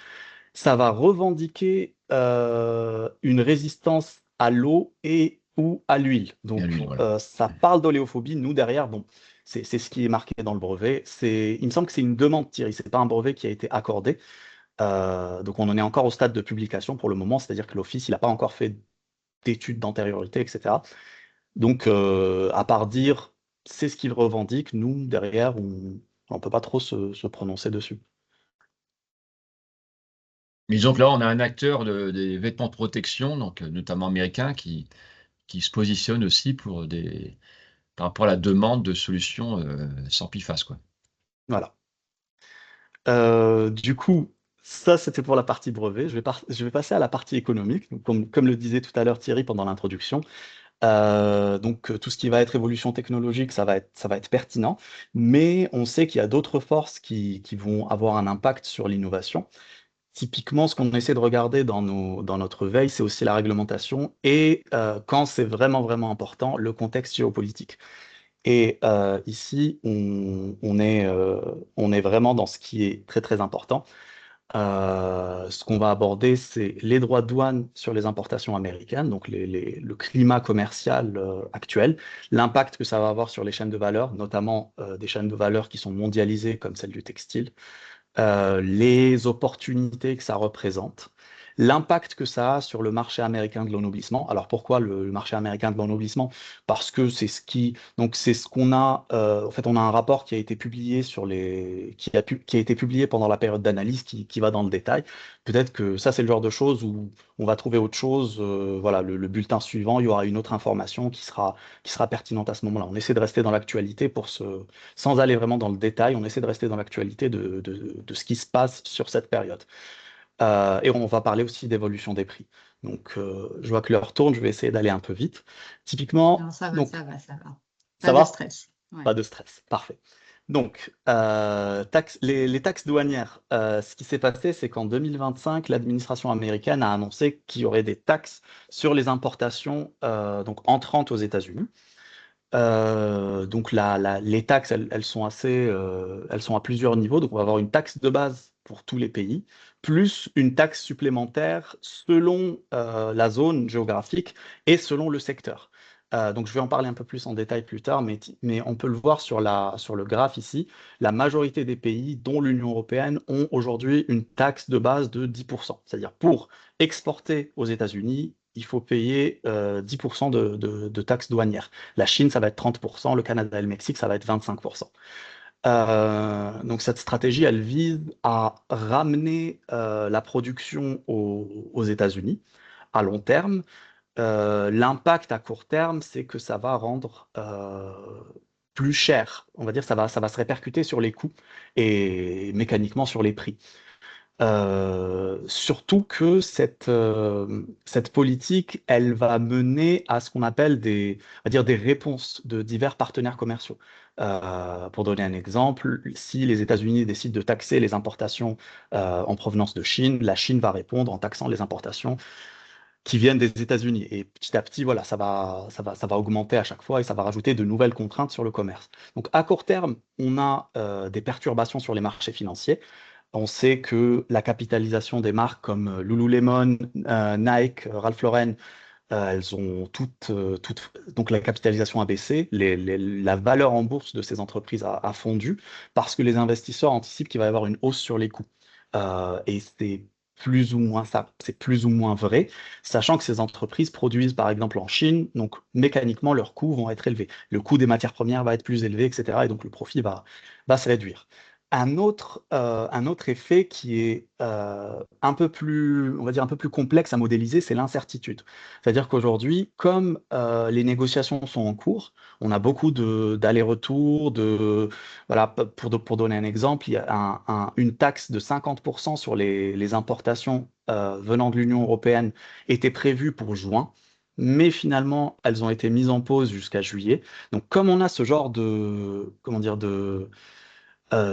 ça va revendiquer une résistance à l'eau et ou à l'huile. Et à Donc, l'huile, voilà. ça parle d'oléophobie. Nous, derrière, bon, c'est ce qui est marqué dans le brevet. Il me semble que c'est une demande, Thierry. C'est pas un brevet qui a été accordé. Donc, on en est encore au stade de publication pour le moment, c'est-à-dire que l'Office, il n'a pas encore fait d'études d'antériorité, etc. Donc, à part dire, c'est ce qu'il revendique, nous, derrière, on ne peut pas trop se prononcer dessus. Mais disons que là, on a un acteur des vêtements de protection, donc notamment américain, qui se positionne aussi par rapport à la demande de solutions sans PFAS, quoi. Voilà. Du coup, ça, c'était pour la partie brevet. Je vais passer à la partie économique. Donc, comme le disait tout à l'heure Thierry pendant l'introduction, tout ce qui va être évolution technologique, ça va être pertinent, mais on sait qu'il y a d'autres forces qui vont avoir un impact sur l'innovation. Typiquement, ce qu'on essaie de regarder dans notre veille, c'est aussi la réglementation et quand c'est vraiment, vraiment important, le contexte géopolitique. Et ici, on est vraiment dans ce qui est très, très important. Ce qu'on va aborder, c'est les droits de douane sur les importations américaines, donc le climat commercial actuel, l'impact que ça va avoir sur les chaînes de valeur, notamment des chaînes de valeur qui sont mondialisées comme celle du textile, les opportunités que ça représente, l'impact que ça a sur le marché américain de l'ennoblissement. Alors pourquoi le marché américain de l'ennoblissement? Parce que c'est ce qu'on a, en fait, on a un rapport qui a été publié qui a été publié pendant la période d'analyse qui va dans le détail. Peut-être que ça, c'est le genre de choses où on va trouver autre chose. Voilà, le bulletin suivant, il y aura une autre information qui sera pertinente à ce moment-là. On essaie de rester dans l'actualité sans aller vraiment dans le détail, on essaie de rester dans l'actualité de ce qui se passe sur cette période. Et on va parler aussi d'évolution des prix. Donc, je vois que l'heure tourne, je vais essayer d'aller un peu vite. Typiquement, Non, ça va, donc, ça va, ça va. ça Pas de va? stress. Ouais. Pas de stress, parfait. Donc, les taxes douanières, ce qui s'est passé, c'est qu'en 2025, l'administration américaine a annoncé qu'il y aurait des taxes sur les importations donc entrantes aux États-Unis. Donc les taxes, elles sont à plusieurs niveaux. Donc on va avoir une taxe de base pour tous les pays, plus une taxe supplémentaire selon la zone géographique et selon le secteur. Donc je vais en parler un peu plus en détail plus tard, mais on peut le voir sur le graphe ici. La majorité des pays, dont l'Union européenne, ont aujourd'hui une taxe de base de 10%. C'est-à-dire pour exporter aux États-Unis, il faut payer 10% de taxes douanières. La Chine, ça va être 30%, le Canada et le Mexique, ça va être 25%. Donc cette stratégie, elle vise à ramener la production aux États-Unis à long terme. L'impact à court terme, c'est que ça va rendre plus cher. On va dire ça va se répercuter sur les coûts et mécaniquement sur les prix. Surtout que cette politique, elle va mener à ce qu'on appelle on va dire des réponses de divers partenaires commerciaux. Pour donner un exemple, si les États-Unis décident de taxer les importations en provenance de Chine, la Chine va répondre en taxant les importations qui viennent des États-Unis. Et petit à petit, voilà, ça va augmenter à chaque fois et ça va rajouter de nouvelles contraintes sur le commerce. Donc à court terme, on a des perturbations sur les marchés financiers. On sait que la capitalisation des marques comme Lululemon, Nike, Ralph Lauren, elles ont donc la capitalisation a baissé, la valeur en bourse de ces entreprises a fondu parce que les investisseurs anticipent qu'il va y avoir une hausse sur les coûts. Et c'est plus ou moins ça, c'est plus ou moins vrai, sachant que ces entreprises produisent par exemple en Chine, donc mécaniquement leurs coûts vont être élevés. Le coût des matières premières va être plus élevé, etc. Et donc le profit va se réduire. Un autre effet qui est un peu plus, on va dire un peu plus complexe à modéliser, c'est l'incertitude. C'est-à-dire qu'aujourd'hui, comme les négociations sont en cours, on a beaucoup d'allers-retours, voilà, pour donner un exemple, il y a une taxe de 50% sur les importations venant de l'Union européenne était prévue pour juin, mais finalement, elles ont été mises en pause jusqu'à juillet. Donc, comme on a ce genre comment dire,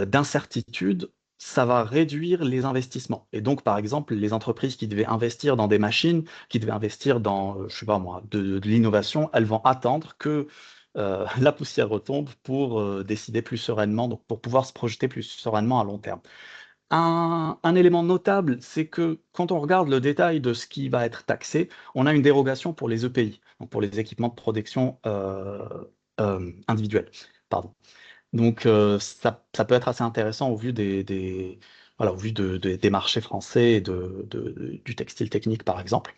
d'incertitude, ça va réduire les investissements. Et donc, par exemple, les entreprises qui devaient investir dans des machines, qui devaient investir dans, je sais pas moi, de l'innovation, elles vont attendre que la poussière retombe pour décider plus sereinement, donc pour pouvoir se projeter plus sereinement à long terme. Un élément notable, c'est que quand on regarde le détail de ce qui va être taxé, on a une dérogation pour les EPI, donc pour les équipements de protection individuels. Pardon. Donc, ça peut être assez intéressant au vu voilà, au vu des marchés français et du textile technique, par exemple.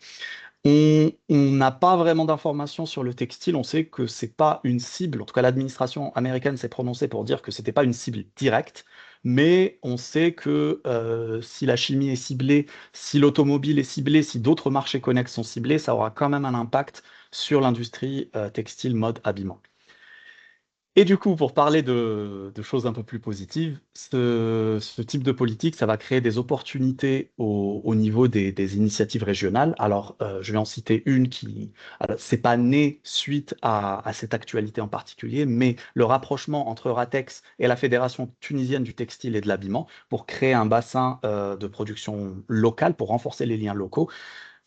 On n'a pas vraiment d'informations sur le textile. On sait que c'est pas une cible. En tout cas, l'administration américaine s'est prononcée pour dire que c'était pas une cible directe. Mais on sait que si la chimie est ciblée, si l'automobile est ciblée, si d'autres marchés connexes sont ciblés, ça aura quand même un impact sur l'industrie textile, mode, habillement. Et du coup, pour parler de choses un peu plus positives, ce type de politique, ça va créer des opportunités au niveau des initiatives régionales. Alors, je vais en citer une alors, c'est pas né suite à cette actualité en particulier, mais le rapprochement entre Ratex et la Fédération tunisienne du textile et de l'habillement pour créer un bassin de production local, pour renforcer les liens locaux.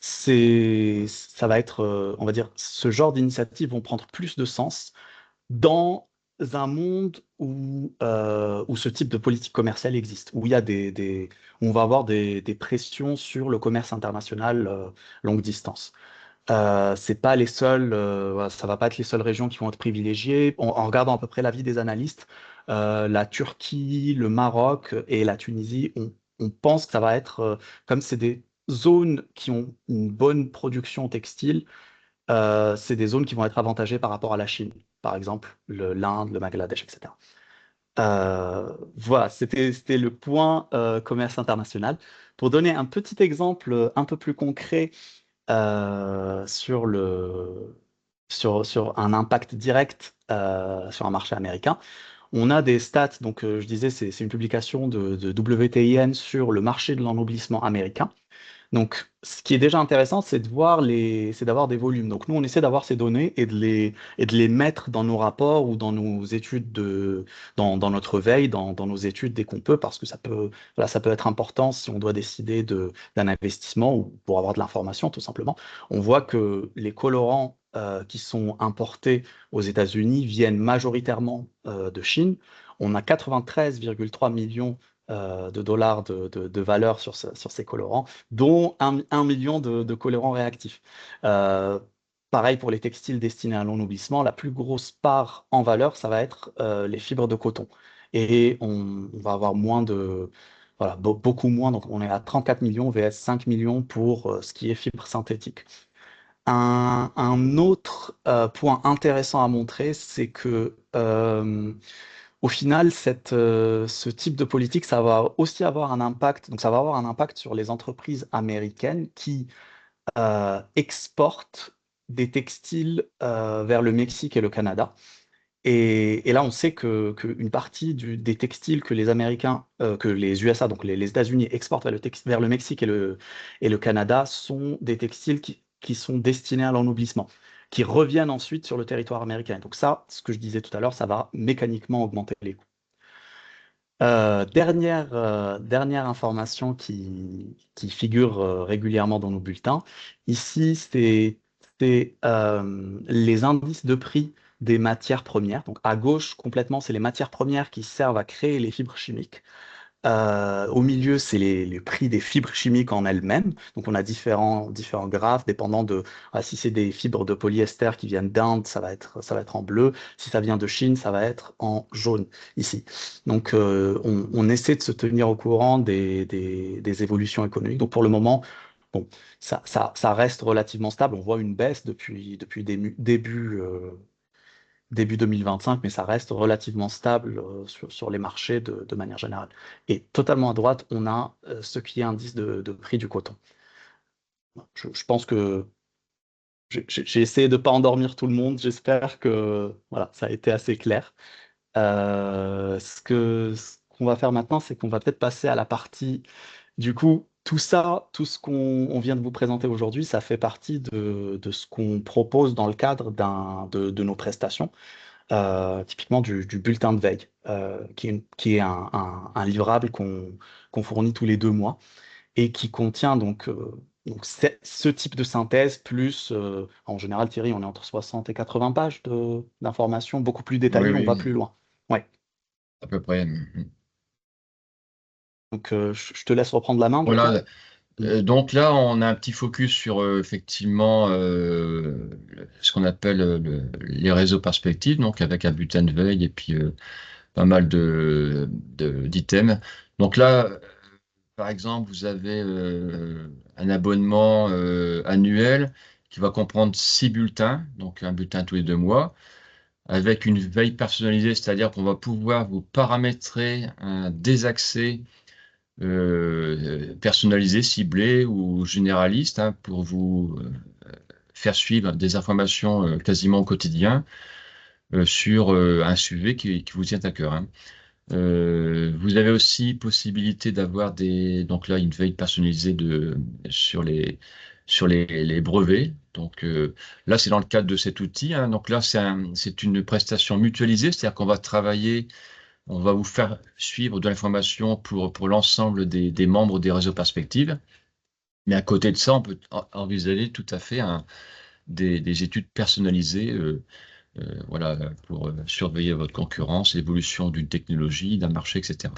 Ça va être, on va dire, ce genre d'initiatives vont prendre plus de sens dans un monde où ce type de politique commerciale existe, où il y a où on va avoir des pressions sur le commerce international longue distance. C'est pas les seuls, voilà, ça va pas être les seules régions qui vont être privilégiées. En regardant à peu près l'avis des analystes, la Turquie, le Maroc et la Tunisie, on pense que ça va être, comme c'est zones qui ont une bonne production textile, c'est des zones qui vont être avantagées par rapport à la Chine, par exemple l'Inde, le Bangladesh, etc. Voilà, c'était le point commerce international. Pour donner un petit exemple un peu plus concret sur un impact direct sur un marché américain, on a des stats, donc je disais, c'est une publication de WTIN sur le marché de l'ennoblissement américain. Donc, ce qui est déjà intéressant, c'est d'avoir des volumes. Donc, nous, on essaie d'avoir ces données et de les mettre dans nos rapports ou dans nos études dans notre veille, dans nos études dès qu'on peut, parce que voilà, ça peut être important si on doit décider d'un investissement ou pour avoir de l'information, tout simplement. On voit que les colorants qui sont importés aux États-Unis viennent majoritairement de Chine. On a 93,3 millions de dollars de valeur sur ces colorants, dont 1 million de colorants réactifs. Pareil pour les textiles destinés à l'ennoblissement, la plus grosse part en valeur, ça va être les fibres de coton. Et on va avoir voilà, beaucoup moins, donc on est à 34 millions vs 5 millions pour ce qui est fibres synthétiques. Un autre point intéressant à montrer, c'est que au final, ce type de politique, ça va aussi avoir un impact. Donc, ça va avoir un impact sur les entreprises américaines qui exportent des textiles vers le Mexique et le Canada. Et là, on sait qu'une partie des textiles que les Américains, que les USA, donc les États-Unis exportent vers le Mexique et le Canada, sont des textiles qui sont destinés à l'ennoblissement, qui reviennent ensuite sur le territoire américain. Donc ça, ce que je disais tout à l'heure, ça va mécaniquement augmenter les coûts. Dernière information qui figure régulièrement dans nos bulletins. Ici, c'est les indices de prix des matières premières. Donc à gauche, complètement, c'est les matières premières qui servent à créer les fibres chimiques. Au milieu, c'est les prix des fibres chimiques en elles-mêmes. Donc, on a différents graphes dépendant de si c'est des fibres de polyester qui viennent d'Inde, ça va être en bleu. Si ça vient de Chine, ça va être en jaune ici. Donc, on essaie de se tenir au courant des évolutions économiques. Donc, pour le moment, bon, ça reste relativement stable. On voit une baisse depuis début 2025, mais ça reste relativement stable sur les marchés de manière générale. Et totalement à droite, on a ce qui est indice de prix du coton. Je pense que j'ai essayé de ne pas endormir tout le monde. J'espère que voilà, ça a été assez clair. Ce qu'on va faire maintenant, c'est qu'on va peut-être passer à la partie. Du coup, tout ça, tout ce qu'on vient de vous présenter aujourd'hui, ça fait partie de ce qu'on propose dans le cadre de nos prestations. Typiquement du bulletin de veille, qui est un livrable qu'on fournit tous les 2 mois et qui contient donc ce type de synthèse, plus, en général, Thierry, on est entre 60 et 80 pages d'informations, beaucoup plus Oui, détaillées, on va oui, plus loin. Ouais. à peu près. Donc, je te laisse reprendre la main, du coup. Voilà. Donc là, on a un petit focus sur effectivement ce qu'on appelle les réseaux perspectives, donc avec un bulletin de veille et puis pas mal d'items. Donc là, par exemple, vous avez un abonnement annuel qui va comprendre 6 bulletins, donc un bulletin tous les 2 mois, avec une veille personnalisée, c'est-à-dire qu'on va pouvoir vous paramétrer des accès personnalisés, ciblés ou généralistes pour vous faire suivre des informations quasiment au quotidien sur un sujet qui vous tient à cœur. Vous avez aussi possibilité d'avoir donc là une veille personnalisée sur les brevets. Donc là, c'est dans le cadre de cet outil. Donc là, c'est une prestation mutualisée, c'est-à-dire qu'on va travailler, on va vous faire suivre de l'information pour l'ensemble des membres des réseaux perspectives. Mais à côté de ça, on peut envisager tout à fait des études personnalisées voilà, pour surveiller votre concurrence, l'évolution d'une technologie, d'un marché, etc.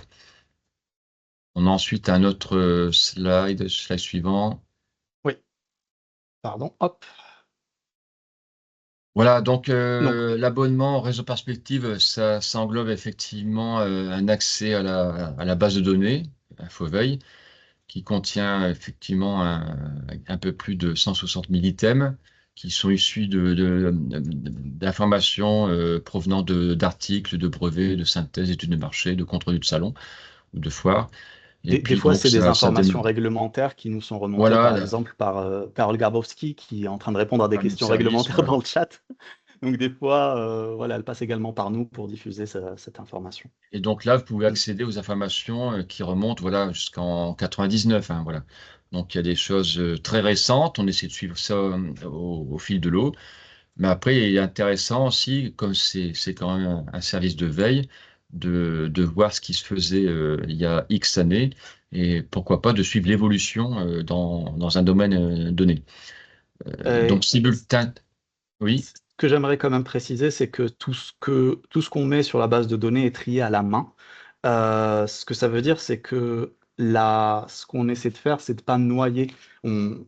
On a ensuite un autre slide suivant. Oui, pardon, hop. Voilà, donc Donc, l'abonnement Réseau Perspective, ça englobe effectivement un accès à la base de données, InfoVeille, qui contient effectivement un peu plus de 160 000 items qui sont issus d'informations provenant d'articles, de brevets, de synthèses, d'études de marché, de compte rendu de salon ou de foire. Et Des puis fois, donc c'est des ça informations réglementaires qui nous sont remontées, voilà, par exemple, par Karol Garbowski, qui est en train de répondre à des par notre questions service, réglementaires voilà. dans le chat. Donc, des fois, voilà, elle passe également par nous pour diffuser cette information. Et donc là, vous pouvez Mm. accéder aux informations qui remontent voilà, jusqu'en 99. Hein, voilà. Donc il y a des choses très récentes, on essaie de suivre ça au fil de l'eau. Mais après, il est intéressant aussi, comme c'est quand même un service de veille, de voir ce qui se faisait il y a X années et pourquoi pas de suivre l'évolution dans un domaine donné. Et Donc simultané, oui, ce que j'aimerais quand même préciser, c'est que tout ce qu'on met sur la base de données est trié à la main. Ce que ça veut dire, c'est que ce qu'on essaie de faire, c'est de pas noyer. Enfin,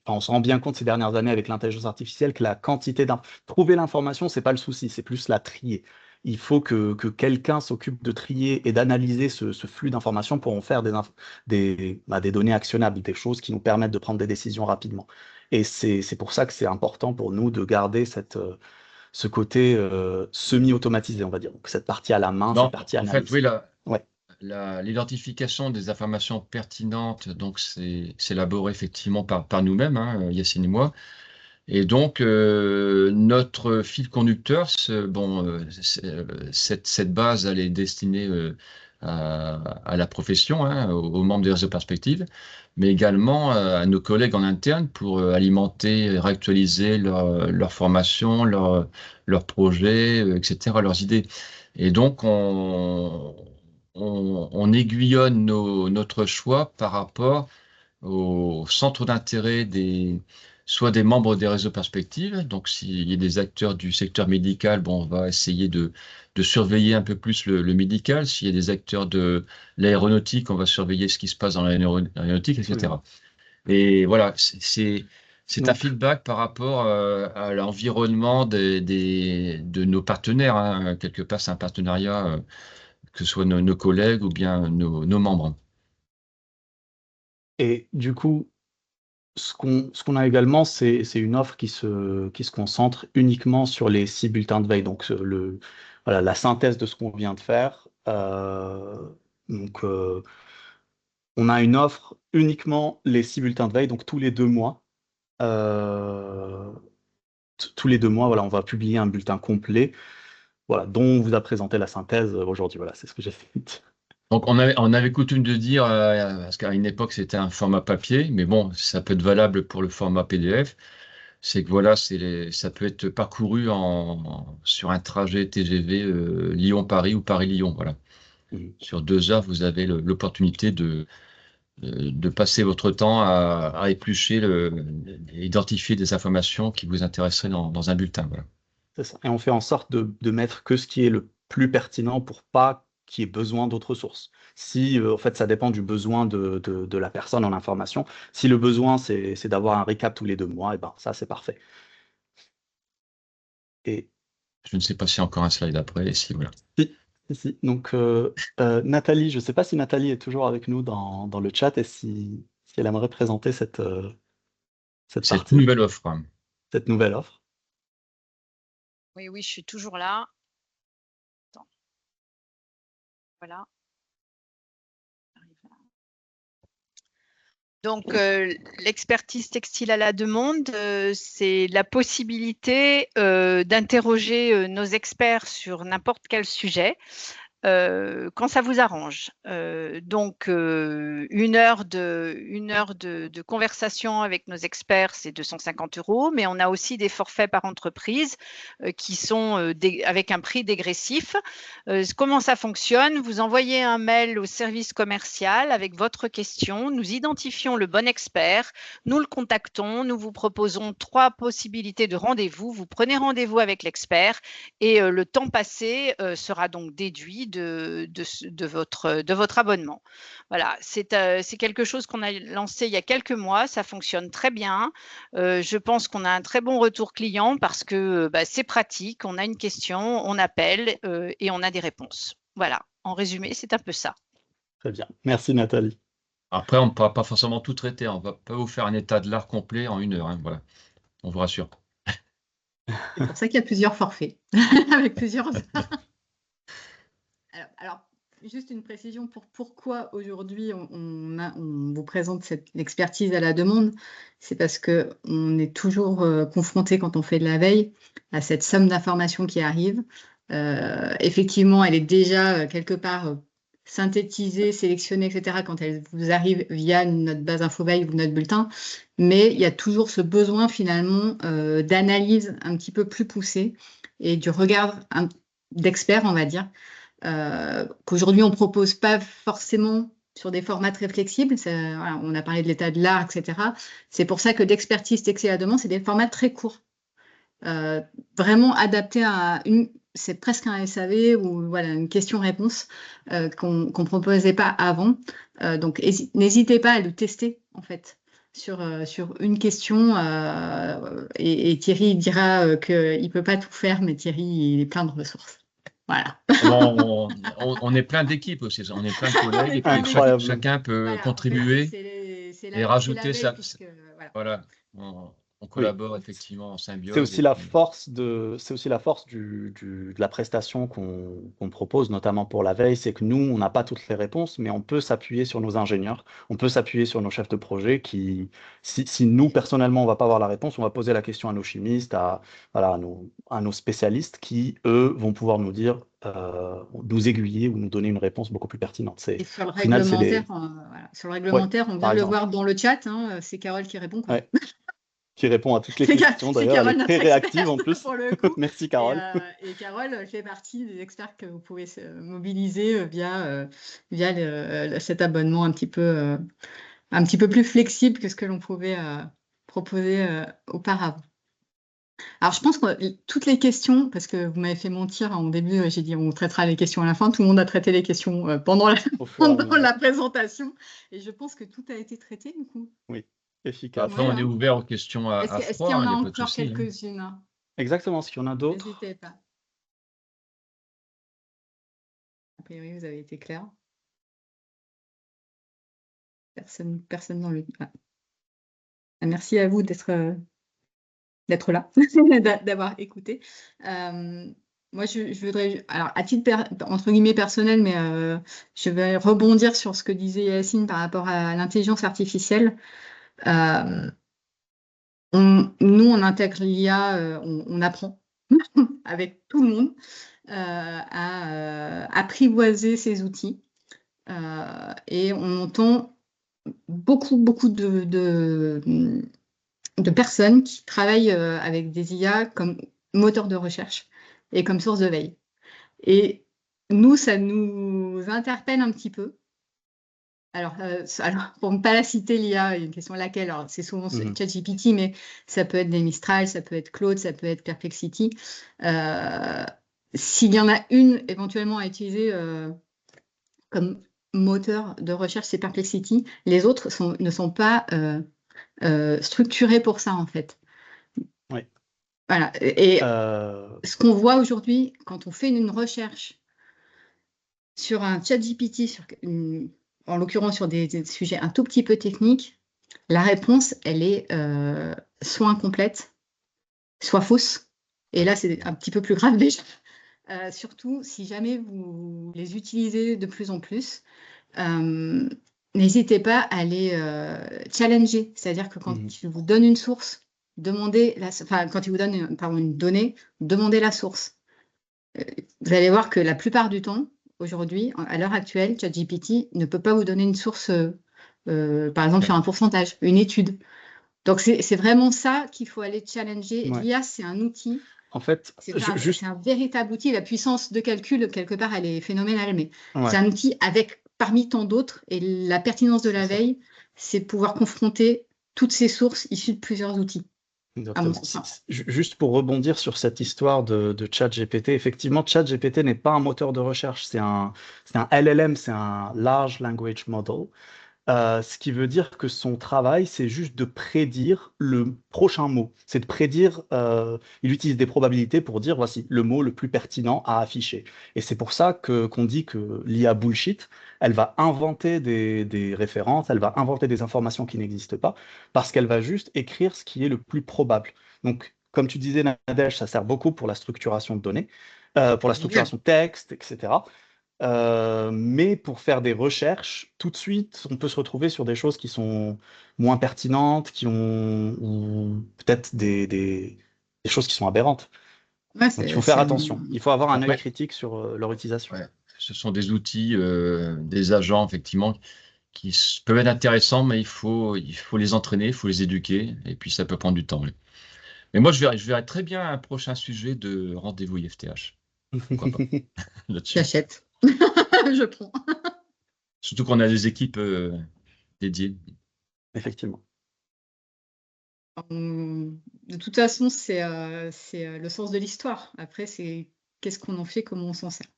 on se rend bien compte ces dernières années avec l'intelligence artificielle que la quantité trouver l'information, c'est pas le souci, c'est plus la trier. Il faut que quelqu'un s'occupe de trier et d'analyser ce flux d'informations pour en faire des données actionnables, des choses qui nous permettent de prendre des décisions rapidement. Et c'est pour ça que c'est important pour nous de garder ce côté semi-automatisé, on va dire. Donc, cette partie à la main, cette non, partie en fait, analyse. oui, Ouais. l'identification des informations pertinentes, donc c'est élaboré effectivement par nous-mêmes, hein, Yacine et moi. Et donc, notre fil conducteur, cette base, elle est destinée à la profession, hein, aux membres des réseaux perspectives, mais également à nos collègues en interne pour alimenter, réactualiser leur formation, leurs projets, etc., leurs idées. Et donc, on aiguillonne notre choix par rapport au centre d'intérêt soit des membres des réseaux perspectives. Donc, s'il y a des acteurs du secteur médical, bon, on va essayer de surveiller un peu plus le médical. S'il y a des acteurs de l'aéronautique, on va surveiller ce qui se passe dans l'aéronautique, etc. Et voilà, c'est un Donc, feedback par rapport à l'environnement de nos partenaires, hein. Quelque part, c'est un partenariat, que ce soit nos collègues ou bien nos membres. et du coup, ce qu'on a également, c'est une offre qui se concentre uniquement sur les 6 bulletins de veille. Donc, voilà, la synthèse de ce qu'on vient de faire. Donc, on a une offre uniquement les 6 bulletins de veille, donc tous les 2 mois. Euh, Tous les 2 mois, voilà, on va publier un bulletin complet, voilà, dont on vous a présenté la synthèse aujourd'hui. Voilà, c'est ce que j'ai fait. Donc, on avait coutume de dire, parce qu'à une époque, c'était un format papier, mais bon, ça peut être valable pour le format PDF, c'est que voilà, ça peut être parcouru sur un trajet TGV Lyon-Paris ou Paris-Lyon. Voilà. Mhm. Sur 2 heures, vous avez l'opportunité de passer votre temps à éplucher, et identifier des informations qui vous intéresseraient dans un bulletin. Voilà. C'est ça. Et on fait en sorte de mettre que ce qui est le plus pertinent pour pas qu'il y ait besoin d'autres sources. Si, en fait, ça dépend du besoin de la personne en information. Si le besoin, c'est d'avoir un récap tous les 2 mois, et ben ça, c'est parfait. Et Je ne sais pas s'il y a encore un slide après, et si, voilà. si. Donc, Nathalie, je ne sais pas si Nathalie est toujours avec nous dans le chat et si elle aimerait présenter cette Cette partie, nouvelle offre, hein. cette nouvelle offre. Oui, oui, je suis toujours là. Attends. Voilà. Donc, l'expertise textile à la demande, c'est la possibilité d'interroger nos experts sur n'importe quel sujet. Quand ça vous arrange. Donc, 1 heure de conversation avec nos experts, c'est 250 €, mais on a aussi des forfaits par entreprise qui sont avec un prix dégressif. Comment ça fonctionne? Vous envoyez un mail au service commercial avec votre question, nous identifions le bon expert, nous le contactons, nous vous proposons 3 possibilités de rendez-vous, vous prenez rendez-vous avec l'expert et le temps passé sera donc déduit de votre abonnement. Voilà, c'est quelque chose qu'on a lancé il y a quelques mois, ça fonctionne très bien. Je pense qu'on a un très bon retour client parce que c'est pratique, on a une question, on appelle et on a des réponses. Voilà, en résumé, c'est un peu ça. Très bien. Merci, Nathalie. Après, on ne pourra pas forcément tout traiter. On ne va pas vous faire un état de l'art complet en 1 heure. Hein, voilà, on vous rassure. C'est pour ça qu'il y a plusieurs forfaits, avec plusieurs. Alors, juste une précision pour pourquoi aujourd'hui on vous présente cette expertise à la demande. C'est parce qu'on est toujours confronté, quand on fait de la veille, à cette somme d'informations qui arrive. Effectivement, elle est déjà quelque part synthétisée, sélectionnée, etc., quand elle vous arrive via notre base InfoVeille ou notre bulletin. Mais il y a toujours ce besoin finalement d'analyse un petit peu plus poussée et du regard d'expert, on va dire, qu'aujourd'hui on ne propose pas forcément sur des formats très flexibles. Voilà, on a parlé de l'état de l'art, etc. C'est pour ça que d'expertise textée à la demande, c'est des formats très courts, vraiment adaptés à c'est presque un SAV ou voilà, une question-réponse qu'on ne proposait pas avant. Donc n'hésitez pas à le tester en fait sur une question. Et Thierry dira qu'il ne peut pas tout faire, mais Thierry, il est plein de ressources. Voilà. On est plein d'équipes aussi, on est plein de collègues, et puis chacun peut Voilà, contribuer en fait, c'est et rajouter veille, ça. puisque, voilà. Voilà, on collabore effectivement en symbiose. C'est aussi la force de la prestation qu'on propose, notamment pour la veille, c'est que nous, on n'a pas toutes les réponses, mais on peut s'appuyer sur nos ingénieurs, on peut s'appuyer sur nos chefs de projet qui, si nous, personnellement, on va pas avoir la réponse, on va poser la question à nos chimistes, voilà, à nos spécialistes qui, eux, vont pouvoir nous dire, nous aiguiller ou nous donner une réponse beaucoup plus pertinente. Et sur le Au final, réglementaire, on vient de le voir dans le chat, hein, c'est Carole qui répond, quoi. Ouais. Qui répond à toutes les questions. D'ailleurs, elle est très réactive en plus. Pour le coup. Merci, Carole. Et Carole fait partie des experts que vous pouvez mobiliser via cet abonnement un petit peu plus flexible que ce que l'on pouvait proposer auparavant. Alors, je pense que toutes les questions, parce que vous m'avez fait mentir en début, j'ai dit on traitera les questions à la fin. Tout le monde a traité les questions pendant la présentation. Et je pense que tout a été traité, du coup. Oui, efficace. Après, on est ouvert aux questions à Est-ce froid. qu'il y en a il y a pas de encore souci, quelques-unes? Exactement, s'il y en a d'autres. N'hésitez pas. A priori, vous avez été clair. Personne dans le. Ah. Merci à vous d'être là, d'avoir écouté. Moi, je voudrais, alors à titre entre guillemets personnel, mais je vais rebondir sur ce que disait Yacine par rapport à l'intelligence artificielle. Nous, on intègre l'IA, on apprend avec tout le monde à apprivoiser ces outils. Et on entend beaucoup de personnes qui travaillent avec des IA comme moteur de recherche et comme source de veille. Et nous, ça nous interpelle un petit peu. Alors pour ne pas la citer, l'IA, une question à laquelle, alors c'est souvent ChatGPT, mais ça peut être des Mistral, ça peut être Claude, ça peut être Perplexity. S'il y en a une éventuellement à utiliser comme moteur de recherche, c'est Perplexity. Les autres ne sont pas structurés pour ça, en fait. Oui. Voilà. Et ce qu'on voit aujourd'hui, quand on fait une recherche sur un ChatGPT, en l'occurrence sur des sujets un tout petit peu techniques, la réponse, elle est soit incomplète, soit fausse. Et là, c'est un petit peu plus grave déjà. Surtout, si jamais vous les utilisez de plus en plus, n'hésitez pas à les challenger. C'est-à-dire que quand il vous donne une source, quand il vous donne une donnée, demandez la source. Vous allez voir que la plupart du temps, aujourd'hui, à l'heure actuelle, ChatGPT ne peut pas vous donner une source, par exemple, sur un pourcentage, une étude. Donc, c'est vraiment ça qu'il faut aller challenger. Ouais. L'IA, c'est un outil. En fait, c'est un véritable outil. La puissance de calcul, quelque part, elle est phénoménale, mais c'est un outil parmi tant d'autres. Et la pertinence de la veille, c'est pouvoir confronter toutes ces sources issues de plusieurs outils. Juste pour rebondir sur cette histoire de ChatGPT, effectivement, ChatGPT n'est pas un moteur de recherche, c'est un LLM, c'est un Large Language Model. Ce qui veut dire que son travail, c'est juste de prédire le prochain mot. C'est de prédire, il utilise des probabilités pour dire, voici le mot le plus pertinent à afficher. Et c'est pour ça qu'on dit que l'IA bullshit, elle va inventer des références, elle va inventer des informations qui n'existent pas, parce qu'elle va juste écrire ce qui est le plus probable. Donc, comme tu disais, Nadège, ça sert beaucoup pour la structuration de données, pour la structuration de texte, etc. Mais pour faire des recherches, tout de suite, on peut se retrouver sur des choses qui sont moins pertinentes, ou peut-être des choses qui sont aberrantes. Ouais, Donc il faut faire attention. Il faut avoir un œil critique sur leur utilisation. Ouais. Ce sont des outils, des agents, effectivement, qui peuvent être intéressants, mais il faut les entraîner, il faut les éduquer, et puis ça peut prendre du temps. Oui. Mais moi, je verrais très bien un prochain sujet de rendez-vous IFTH. Pourquoi pas là-dessus. J'achète. Je prends. Surtout qu'on a des équipes dédiées. Effectivement. De toute façon, c'est le sens de l'histoire. Après, c'est qu'est-ce qu'on en fait, comment on s'en sert.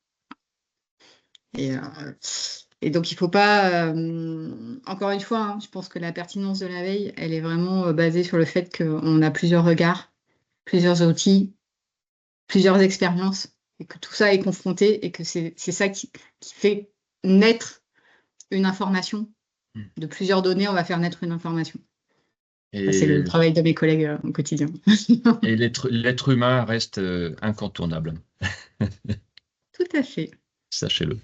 Et donc, il ne faut pas... encore une fois, hein, je pense que la pertinence de la veille, elle est vraiment basée sur le fait qu'on a plusieurs regards, plusieurs outils, plusieurs expériences, et que tout ça est confronté, et que c'est ça qui fait naître une information. De plusieurs données, on va faire naître une information. Et c'est le travail de mes collègues au quotidien. Et l'être humain reste incontournable. Tout à fait. Sachez-le.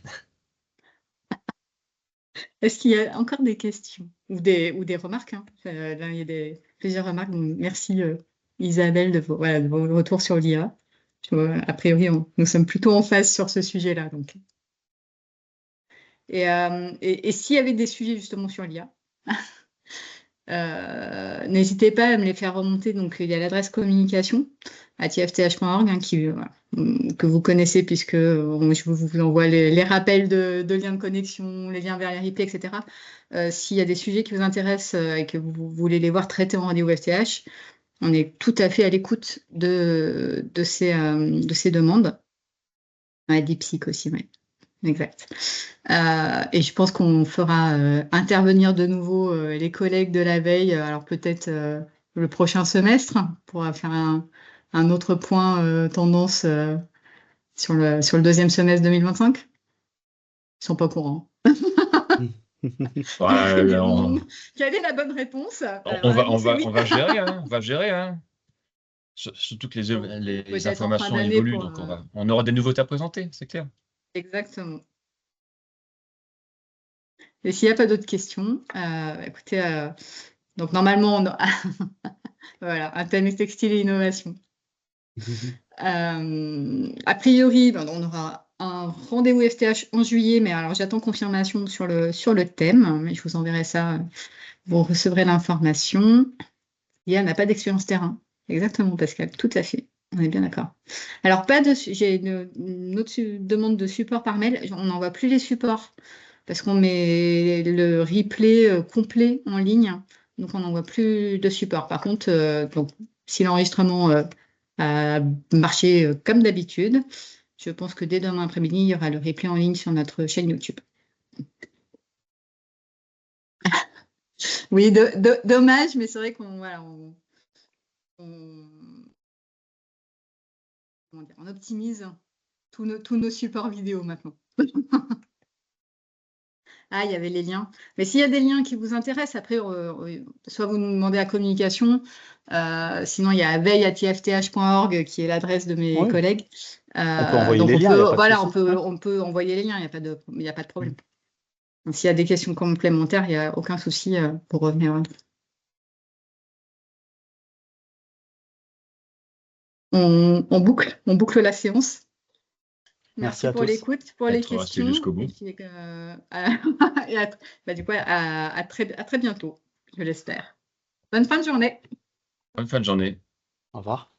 Est-ce qu'il y a encore des questions ou des remarques, hein. Là, il y a plusieurs remarques. Donc, merci Isabelle de vos retours sur l'IA. A priori, nous sommes plutôt en phase sur ce sujet-là. Donc. Et s'il y avait des sujets justement sur l'IA, n'hésitez pas à me les faire remonter. Donc, il y a l'adresse communication @ifth.org hein, que vous connaissez puisque je vous envoie les rappels de liens de connexion, les liens vers les replays, etc. S'il y a des sujets qui vous intéressent et que vous voulez les voir traités en rendez-vous FTH, on est tout à fait à l'écoute de ces demandes. Ouais, DeepSeek aussi, oui. Exact. Et je pense qu'on fera intervenir de nouveau les collègues de la veille, alors peut-être le prochain semestre, pour faire un autre point tendance sur le deuxième semestre 2025. Ils ne sont pas au courant. Quelle est la bonne réponse? On va gérer, hein, on va gérer. Hein. Surtout que les informations évoluent, donc on aura des nouveautés à présenter, c'est clair. Exactement. Et s'il n'y a pas d'autres questions, écoutez, donc normalement, voilà, un thème textile et innovation. A priori, on aura un rendez-vous FTH en juillet, mais alors j'attends confirmation sur le thème, mais je vous enverrai ça, vous recevrez l'information. L'IA n'a pas d'expérience terrain. Exactement, Pascal, tout à fait. On est bien d'accord. Alors, j'ai une autre demande de support par mail. On n'envoie plus les supports parce qu'on met le replay complet en ligne. Donc, on n'envoie plus de support. Par contre, donc, si l'enregistrement a marché comme d'habitude, je pense que dès demain après-midi, il y aura le replay en ligne sur notre chaîne YouTube. Oui, dommage, mais c'est vrai qu'on on optimise tous nos supports vidéo maintenant. Ah, il y avait les liens. Mais s'il y a des liens qui vous intéressent, après, soit vous nous demandez à communication, sinon il y a veille@ifth.org qui est l'adresse de mes collègues. On peut envoyer les liens. On peut envoyer les liens, il n'y a pas de problème. S'il y a des questions complémentaires, il n'y a aucun souci pour revenir. On boucle la séance. Merci pour l'écoute, pour les questions. Et puis, du coup, à très bientôt, je l'espère. Bonne fin de journée. Bonne fin de journée. Au revoir.